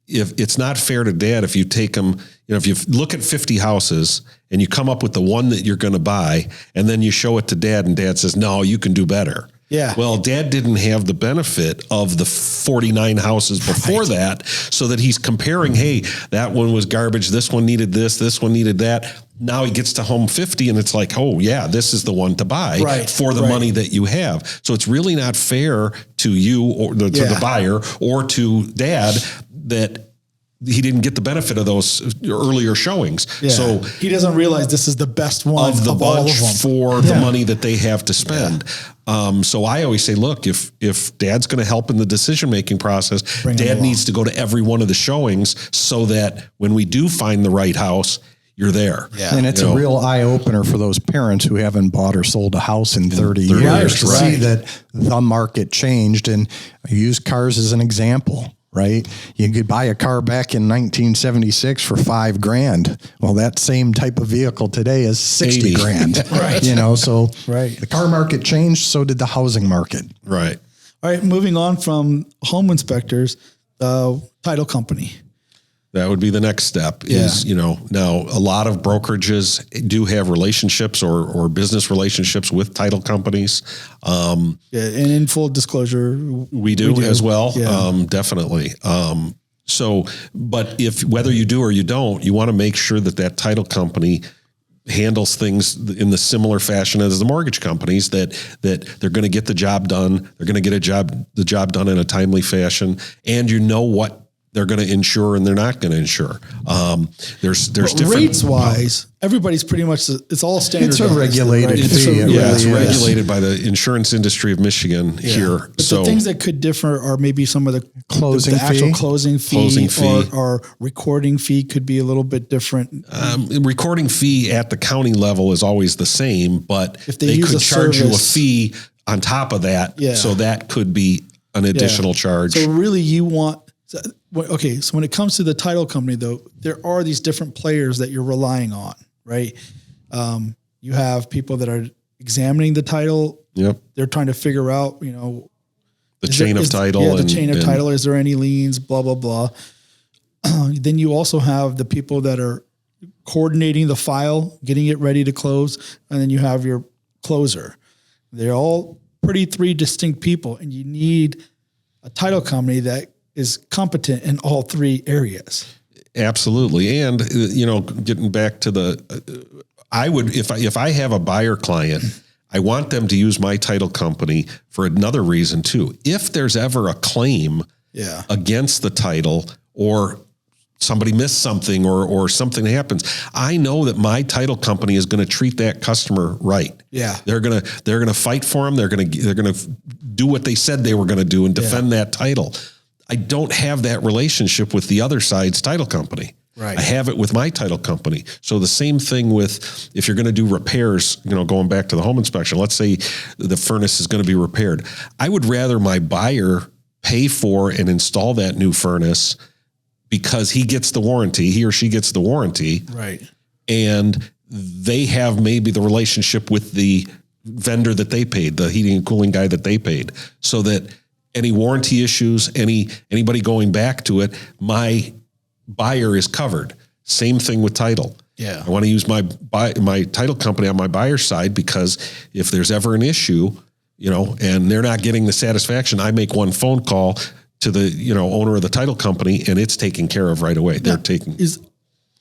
if it's not fair to dad, if you take them, if you look at 50 houses and you come up with the one that you're going to buy, and then you show it to dad and dad says, no, you can do better. Yeah. Well, dad didn't have the benefit of the 49 houses before that, so that he's comparing, hey, that one was garbage. This one needed this one needed that. Now he gets to home 50 and it's like, oh yeah, this is the one to buy for the money that you have. So it's really not fair to you or to the buyer or to dad that he didn't get the benefit of those earlier showings. Yeah. So he doesn't realize this is the best one of the bunch for the money that they have to spend. Yeah. So I always say, look, if dad's going to help in the decision-making process, dad needs to go to every one of the showings so that when we do find the right house, you're there. Yeah. And it's a real eye-opener for those parents who haven't bought or sold a house in 30 years to see that the market changed. And I use cars as an example. Right? You could buy a car back in 1976 for $5,000. Well, that same type of vehicle today is $60,000. Right. So the car market changed. So did the housing market. Right. All right. Moving on from home inspectors, title company. That would be the next step is, now a lot of brokerages do have relationships or business relationships with title companies. And in full disclosure, we do as well. Yeah. Definitely. But whether you do or you don't, you want to make sure that title company handles things in the similar fashion as the mortgage companies, that they're going to get the job done. They're going to get the job done in a timely fashion. And what they're going to insure and they're not going to insure. There's different rates wise. Everybody's pretty much, it's all standard. It's a regulated fee. It's regulated by the insurance industry of Michigan here. But the things that could differ are maybe some of the actual closing fee. Or recording fee could be a little bit different. Recording fee at the county level is always the same, but if they could charge you a fee on top of that. Yeah. So that could be an additional charge. So really you want, okay. So when it comes to the title company though, there are these different players that you're relying on, right? You have people that are examining the title. Yep. They're trying to figure out, The chain of title. Yeah, the chain of title. Is there any liens? Blah, blah, blah. Then you also have the people that are coordinating the file, getting it ready to close. And then you have your closer. They're all three distinct people. And you need a title company that is competent in all three areas. Absolutely. And, getting back to I would, if I have a buyer client, I want them to use my title company for another reason too. If there's ever a claim against the title, or somebody missed something, or something happens, I know that my title company is going to treat that customer right. Yeah. They're going to fight for them. They're going to do what they said they were going to do and defend that title. I don't have that relationship with the other side's title company. Right. I have it with my title company. So the same thing with, if you're going to do repairs, going back to the home inspection, let's say the furnace is going to be repaired. I would rather my buyer pay for and install that new furnace because he or she gets the warranty. Right. And they have maybe the relationship with the vendor that they paid, the heating and cooling guy that they paid, so that any warranty issues, anybody going back to it, my buyer is covered. Same thing with title. Yeah. I want to use my title company on my buyer's side, because if there's ever an issue, and they're not getting the satisfaction, I make one phone call to the, owner of the title company, and it's taken care of right away. They're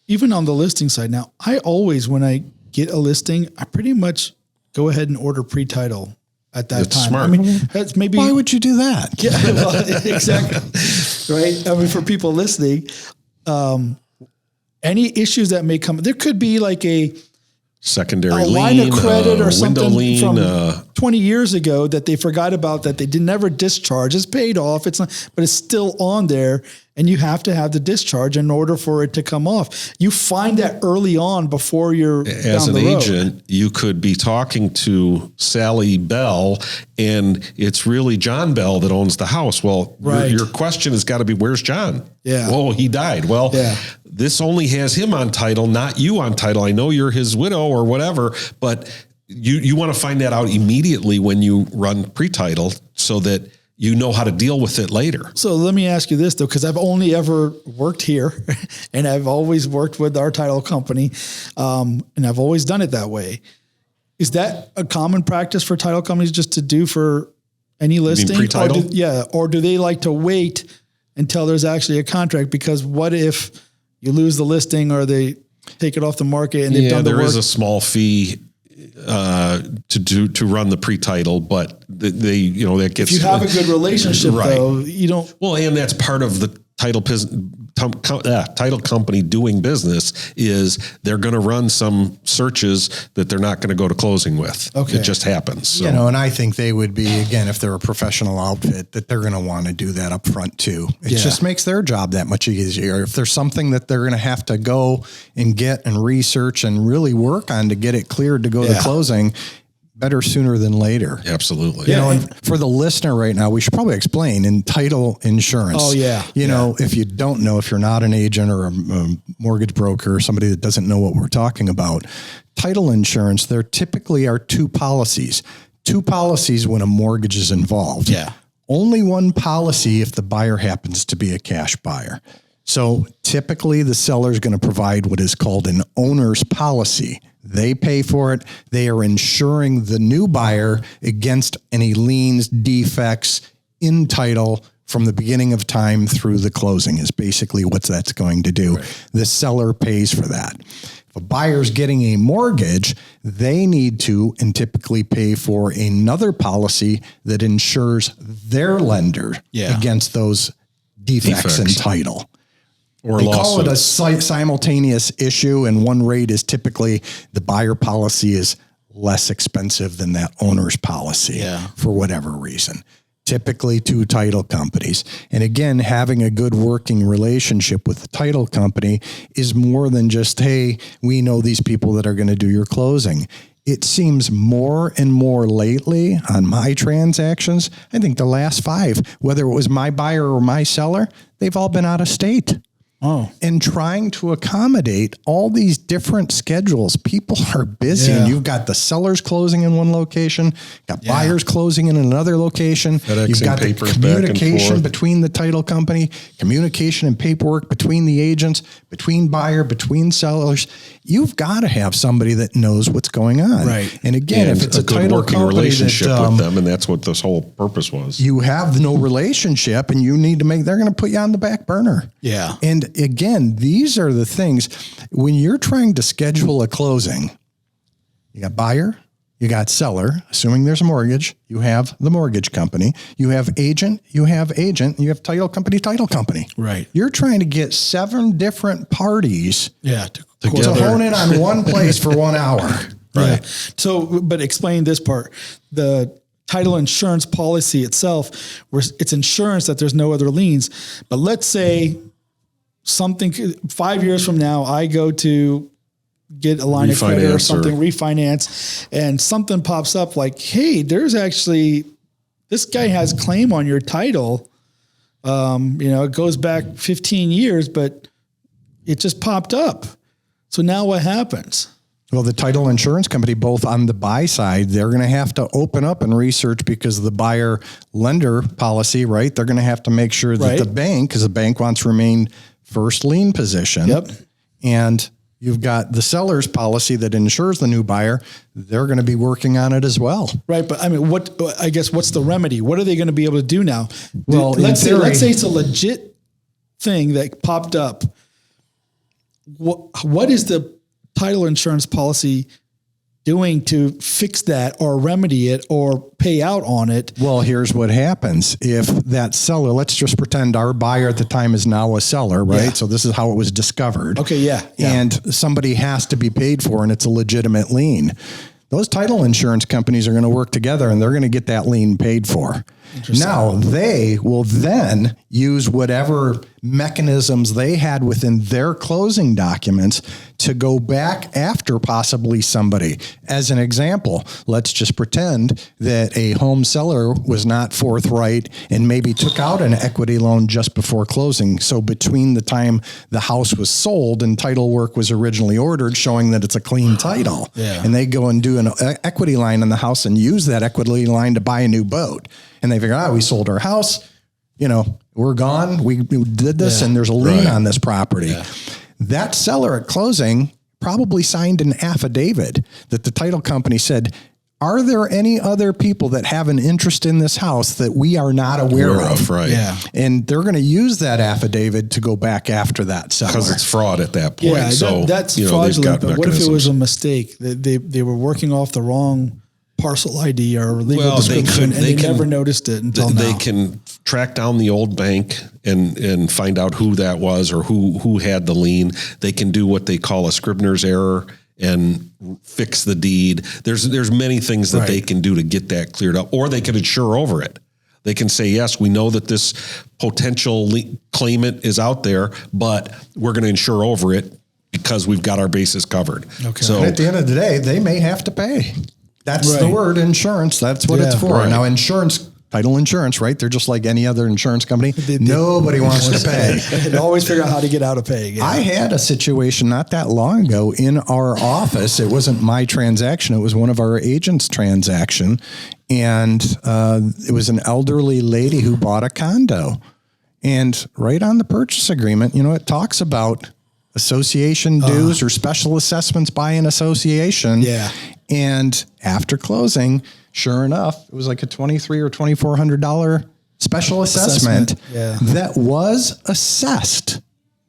even on the listing side. Now, I always, when I get a listing, I pretty much go ahead and order pre-title at that time. Smart. I mean, that's maybe. Why would you do that? Yeah, well, exactly. Right. I mean, for people listening, any issues that may come, there could be like a secondary line of credit or something lien, from 20 years ago that they forgot about, that they did never discharge. It's paid off. It's not, but it's still on there, and you have to have the discharge in order for it to come off. You find that early on before you're as down an the road. agent. You could be talking to Sally Bell, and it's really John Bell that owns the house. Well, Right. your question has got to be, where's John? Yeah. Oh, he died. Well, this only has him on title, not you on title. I know you're his widow or whatever, but you want to find that out immediately when you run pre-title, so that you know how to deal with it later. So let me ask you this though, because I've only ever worked here and I've always worked with our title company. And I've always done it that way. Is that a common practice for title companies just to do for any listing? pre-title? Or do they like to wait until there's actually a contract? Because what if you lose the listing or they take it off the market and they've done the work? There is a small fee to run the pre-title, but they that gets. If you have a good relationship, Right. though, you don't. Well, and that's part of the title company doing business, is they're going to run some searches that they're not going to go to closing with. Okay. It just happens. So. And I think they would be, again, if they're a professional outfit, that they're going to want to do that up front too. It just makes their job that much easier. If there's something that they're going to have to go and get and research and really work on to get it cleared to go to closing, better sooner than later. Absolutely. And for the listener right now, we should probably explain in title insurance. Oh, yeah. If you don't know, if you're not an agent or a mortgage broker or somebody that doesn't know what we're talking about, title insurance, there typically are two policies. Two policies when a mortgage is involved. Yeah. Only one policy if the buyer happens to be a cash buyer. So typically the seller is going to provide what is called an owner's policy. They pay for it. They are insuring the new buyer against any liens, defects in title from the beginning of time through the closing is basically what that's going to do. Right. The seller pays for that. If a buyer's getting a mortgage, they need to and typically pay for another policy that insures their lender against those defects in title. Or they call it a simultaneous issue, and one rate is typically the buyer policy is less expensive than that owner's policy for whatever reason. Typically two title companies. And again, having a good working relationship with the title company is more than just, hey, we know these people that are going to do your closing. it seems more and more lately on my transactions, I think the last 5, whether it was my buyer or my seller, they've all been out of state. Oh, And trying to accommodate all these different schedules. People are busy, Yeah. and you've got the sellers closing in one location, got buyers closing in another location. FedExing You've got the papers back and communication forth. between the title company, communication and paperwork between the agents, between buyer, between sellers. You've got to have somebody that knows what's going on. Right. And again, And if it's a a good title working company relationship that, with them, and that's what this whole purpose was. you have no relationship and you need to they're going to put you on the back burner. Yeah. And again, these are the things when you're trying to schedule a closing, you got buyer, you got seller, assuming there's a mortgage, you have the mortgage company, you have agent, you have title company. Right. You're trying to get 7 different parties yeah. to Together. hone in on one place for 1 hour. Right. So, but explain this part. The title insurance policy itself, where it's insurance that there's no other liens. But let's say 5 years from now, I go to get a line of credit or Refinance something, refinance, and something pops up like, hey, there's actually, this guy has claim on your title. It goes back 15 years, but it just popped up. So now what happens? Well, the title insurance company, both on the buy side, they're going to have to open up and research because of the buyer lender policy, right? They're going to have to make sure that Right. the bank, because the bank wants to remain first lien position. Yep. And you've got the seller's policy that insures the new buyer. They're going to be working on it as well. Right, but I mean, what's the remedy? What are they going to be able to do now? Well, let's in theory- say it's a legit thing that popped up. What is the title insurance policy doing to fix that or remedy it or pay out on it? Well, here's what happens. If that seller, let's just pretend our buyer at the time is now a seller, right? Yeah. So this is how it was discovered. Okay, yeah. And somebody has to be paid for and it's a legitimate lien. Those title insurance companies are going to work together and they're going to get that lien paid for. Now they will then use whatever mechanisms they had within their closing documents to go back after possibly somebody. As an example, let's just pretend that a home seller was not forthright and maybe took out an equity loan just before closing. So between the time the house was sold and title work was originally ordered, showing that it's a clean title, Yeah. and they go and do an equity line on the house and use that equity line to buy a new boat. And they figure, we sold our house, we're gone. We did this and there's a lien on this property. Yeah. That seller at closing probably signed an affidavit that the title company said, are there any other people that have an interest in this house that we are not aware of? Right. Yeah. And they're going to use that affidavit to go back after that seller. Because it's fraud at that point. Yeah, so that's they've fraudulent. got But what if it was mechanisms. a mistake? They were working off the wrong parcel ID or legal Well, they description, could- and they they can- never noticed it until They now. can track down the old bank and find out who that was or who had the lien. They can do what they call a Scribner's error and fix the deed. There's many things that Right. they can do to get that cleared up, or they could insure over it. They can say, yes, we know that this potential claimant is out there, but we're going to insure over it because we've got our bases covered. Okay. So And at the end of the day, they may have to pay. That's the Right. word insurance. That's what it's Yeah. for. Right. Now, insurance, title insurance, right? They're just like any other insurance company. Nobody wants to pay. They always figure out how to get out of paying. Yeah. I had a situation not that long ago in our office. It wasn't my transaction. It was one of our agents' transaction. And it was an elderly lady who bought a condo. And right on the purchase agreement, it talks about association dues or special assessments by an association. Yeah. And after closing, sure enough, it was like a $2,300 or $2,400 special assessment, Yeah. that was assessed,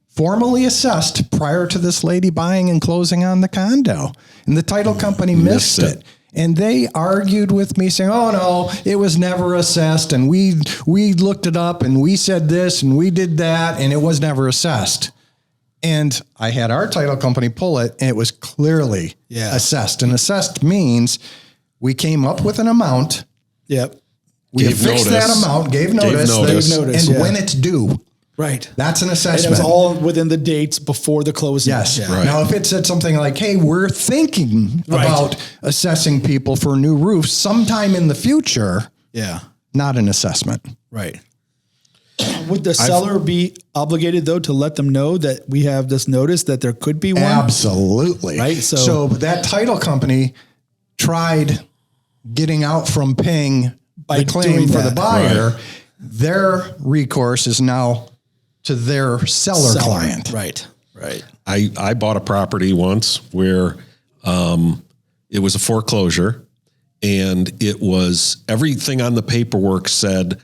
formally assessed prior to this lady buying and closing on the condo. And the title company missed it. And they argued with me saying, oh no, it was never assessed. And we looked it up and we said this and we did that and it was never assessed. And I had our title company pull it and it was clearly assessed. And assessed means we came up with an amount. Yep. We Gave fixed notice. that amount, gave notice. notice. Gave notice, and yeah. when it's due. Right. That's an And it assessment. was all within the dates before the closing. Yes. Yeah. Right. Now, if it said something like, hey, we're thinking Right. about assessing people for new roofs sometime in the future, Yeah. not an assessment. Right. Would the seller be obligated though to let them know that we have this notice that there could be one? Absolutely. Right, so- that title company tried getting out from paying By the claim doing for the that. buyer. Their recourse is now to their seller client. Right. Right. I bought a property once where it was a foreclosure, and it was everything on the paperwork said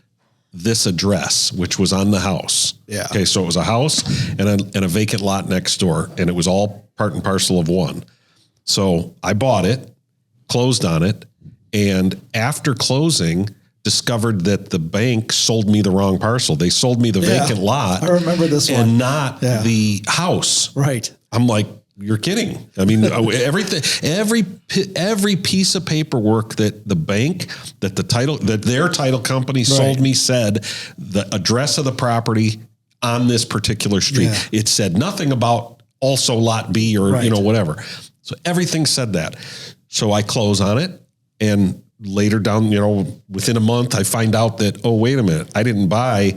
this address, which was on the house. Yeah. Okay, so it was a house and a vacant lot next door, and it was all part and parcel of one. So I bought it, closed on it, and after closing, discovered that the bank sold me the wrong parcel. They sold me the vacant lot. I remember this one. And not Yeah. the house. Right. I'm like, you're kidding. I mean, everything, every piece of paperwork that the bank, that their title company sold me said the address of the property on this particular street. Yeah. It said nothing about also lot B or, Right. whatever. So everything said that. So I close on it, and later down, within a month, I find out that, oh, wait a minute, I didn't buy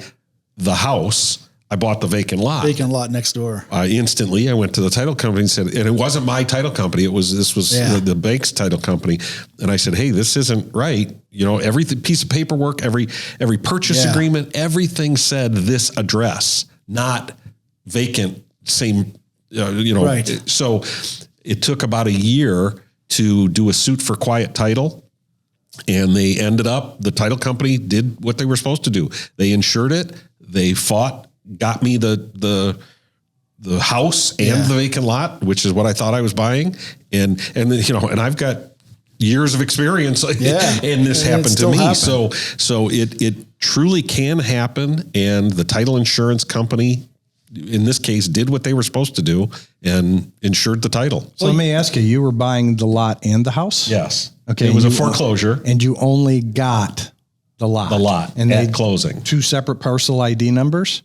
the house. I bought the vacant lot. Vacant lot next door. Instantly, I went to the title company and said, and it wasn't my title company. This was Yeah. the bank's title company. And I said, hey, this isn't right. Every piece of paperwork, every purchase Yeah. agreement, everything said this address, not vacant, same, Right. So it took about a year to do a suit for quiet title. And they ended up, the title company did what they were supposed to do. They insured it. They fought, got me the house and Yeah. the vacant lot, which is what I thought I was buying. And I've got years of experience Yeah. and this And it happened to still me. happened. So it truly can happen. And the title insurance company, in this case, did what they were supposed to do and insured the title. So let me ask you, you were buying the lot and the house? Yes. Okay. It was a you- foreclosure. And you only got the lot. The lot And at they closing. two separate parcel ID numbers?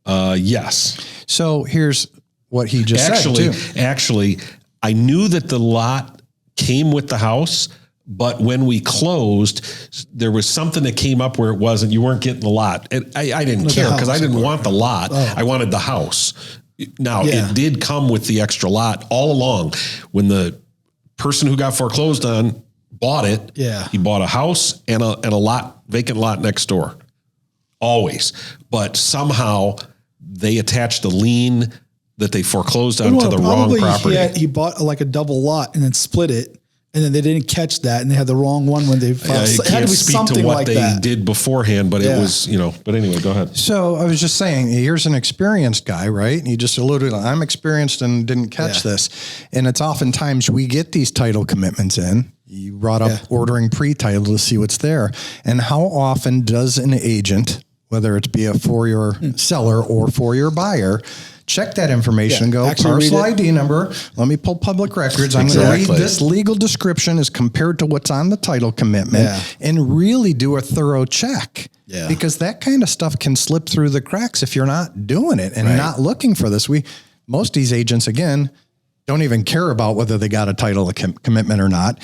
Yes. So here's what he just Actually, said too. actually, I knew that the lot came with the house, but when we closed, there was something that came up where you weren't getting the lot. And I didn't care because I house, didn't of want the lot. I wanted the house. Now, Yeah. it did come with the extra lot all along. When the person who got foreclosed on bought it, Yeah. he bought a house and a lot, vacant lot next door. Always. But somehow they attached a lien that they foreclosed onto the wrong Probably property. he bought like a double lot and then split it, and then they didn't catch that, and they had the wrong one when they filed. I It had can't to be speak something to what like they that. did beforehand, but Yeah. it was, but anyway, go ahead. So I was just saying, here's an experienced guy, right? And he just alluded, I'm experienced and didn't catch Yeah. this. And it's oftentimes we get these title commitments in. You brought up ordering pre-title to see what's there. And how often does an agent, whether it be for your seller or for your buyer, check that information and go, actually read parcel it. ID number, let me pull public records. I'm going to Exactly. read this legal description as compared to what's on the title commitment Yeah. and really do a thorough check. Yeah. Because that kind of stuff can slip through the cracks if you're not doing it and not looking for this. Most of these agents, again, don't even care about whether they got a title commitment or not.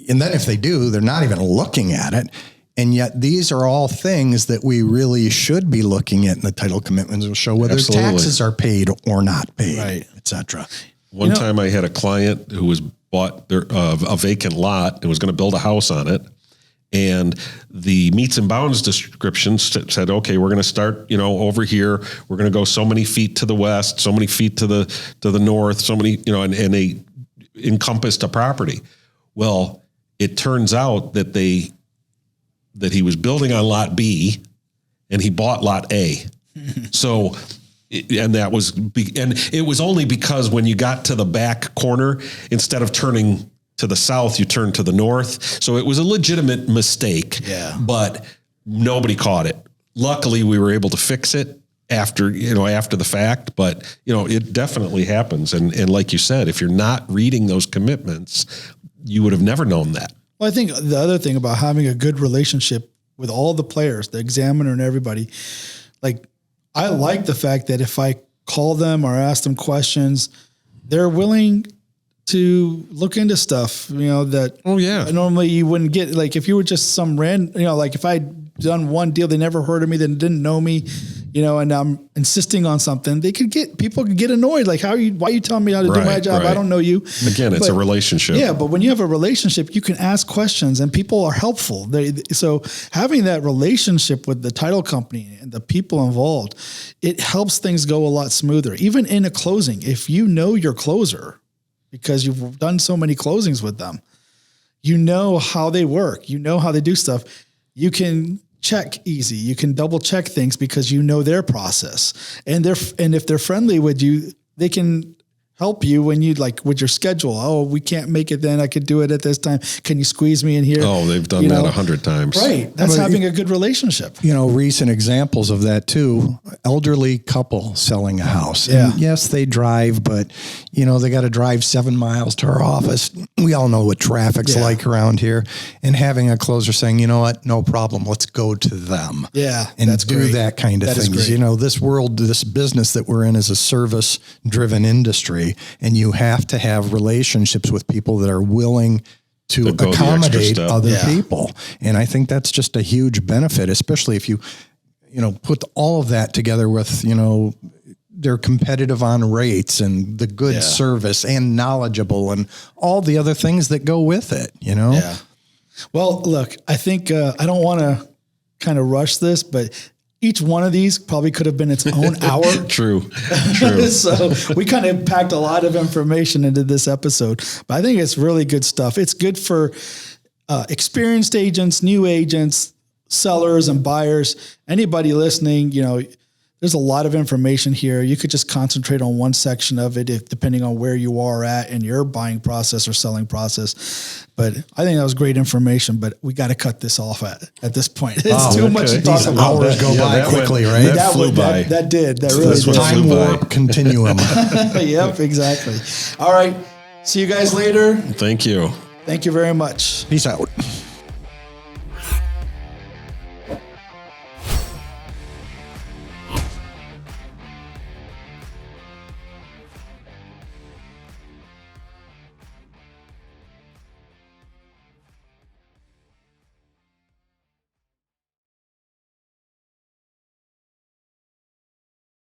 And then if they do, they're not even looking at it. And yet these are all things that we really should be looking at in the title commitments will show whether Absolutely. taxes are paid or not paid, Right. et cetera. One time I had a client who was bought a vacant lot and was going to build a house on it. And the meets and bounds description said, okay, we're going to start, over here. We're going to go so many feet to the west, so many feet to the north, so many, and they encompassed a property. Well, it turns out that he was building on lot B and he bought lot A. So, and it was only because when you got to the back corner, instead of turning to the south, you turned to the north. So it was a legitimate mistake, but nobody caught it. Luckily we were able to fix it after the fact, but it definitely happens. And like you said, if you're not reading those commitments, you would have never known that. Well, I think the other thing about having a good relationship with all the players, the examiner and everybody, like I like the fact that if I call them or ask them questions, they're willing to look into stuff, that normally you wouldn't get. Like if you were just some random, like if I'd done one deal, they never heard of me, they didn't know me, and I'm insisting on something, people could get annoyed. Like, why are you telling me how to do my job? Right. I don't know you. Again, it's a relationship. Yeah. But when you have a relationship, you can ask questions and people are helpful. So having that relationship with the title company and the people involved, it helps things go a lot smoother. Even in a closing, if you know your closer, because you've done so many closings with them, you know how they work, you know how they do stuff. You can check easy. You can double check things because you know their process, and if they're friendly with you, they can help you when you with your schedule. Oh, we can't make it then. I could do it at this time. Can you squeeze me in here? Oh, they've done that 100 times. Right. That's having a good relationship. Recent examples of that too, elderly couple selling a house. Yeah. And yes, they drive, but they got to drive 7 miles to our office. We all know what traffic's like around here, and having a closer saying, you know what, no problem. Let's go to them. Yeah. And that's do great. that kind of things. This world, this business that we're in is a service driven industry. And you have to have relationships with people that are willing to accommodate other people. And I think that's just a huge benefit, especially if you put all of that together with, they're competitive on rates and the good service and knowledgeable and all the other things that go with it, Yeah. Well, look, I think I don't want to kind of rush this, but each one of these probably could have been its own hour. True. So we kind of packed a lot of information into this episode, but I think it's really good stuff. It's good for experienced agents, new agents, sellers and buyers, anybody listening. There's a lot of information here. You could just concentrate on one section of it, depending on where you are at in your buying process or selling process. But I think that was great information, but we got to cut this off at this point. It's too much to talk about. Hours go by quickly, right? That flew by. That really did. Time warp continuum. Yep, exactly. All right. See you guys later. Thank you. Thank you very much. Peace out.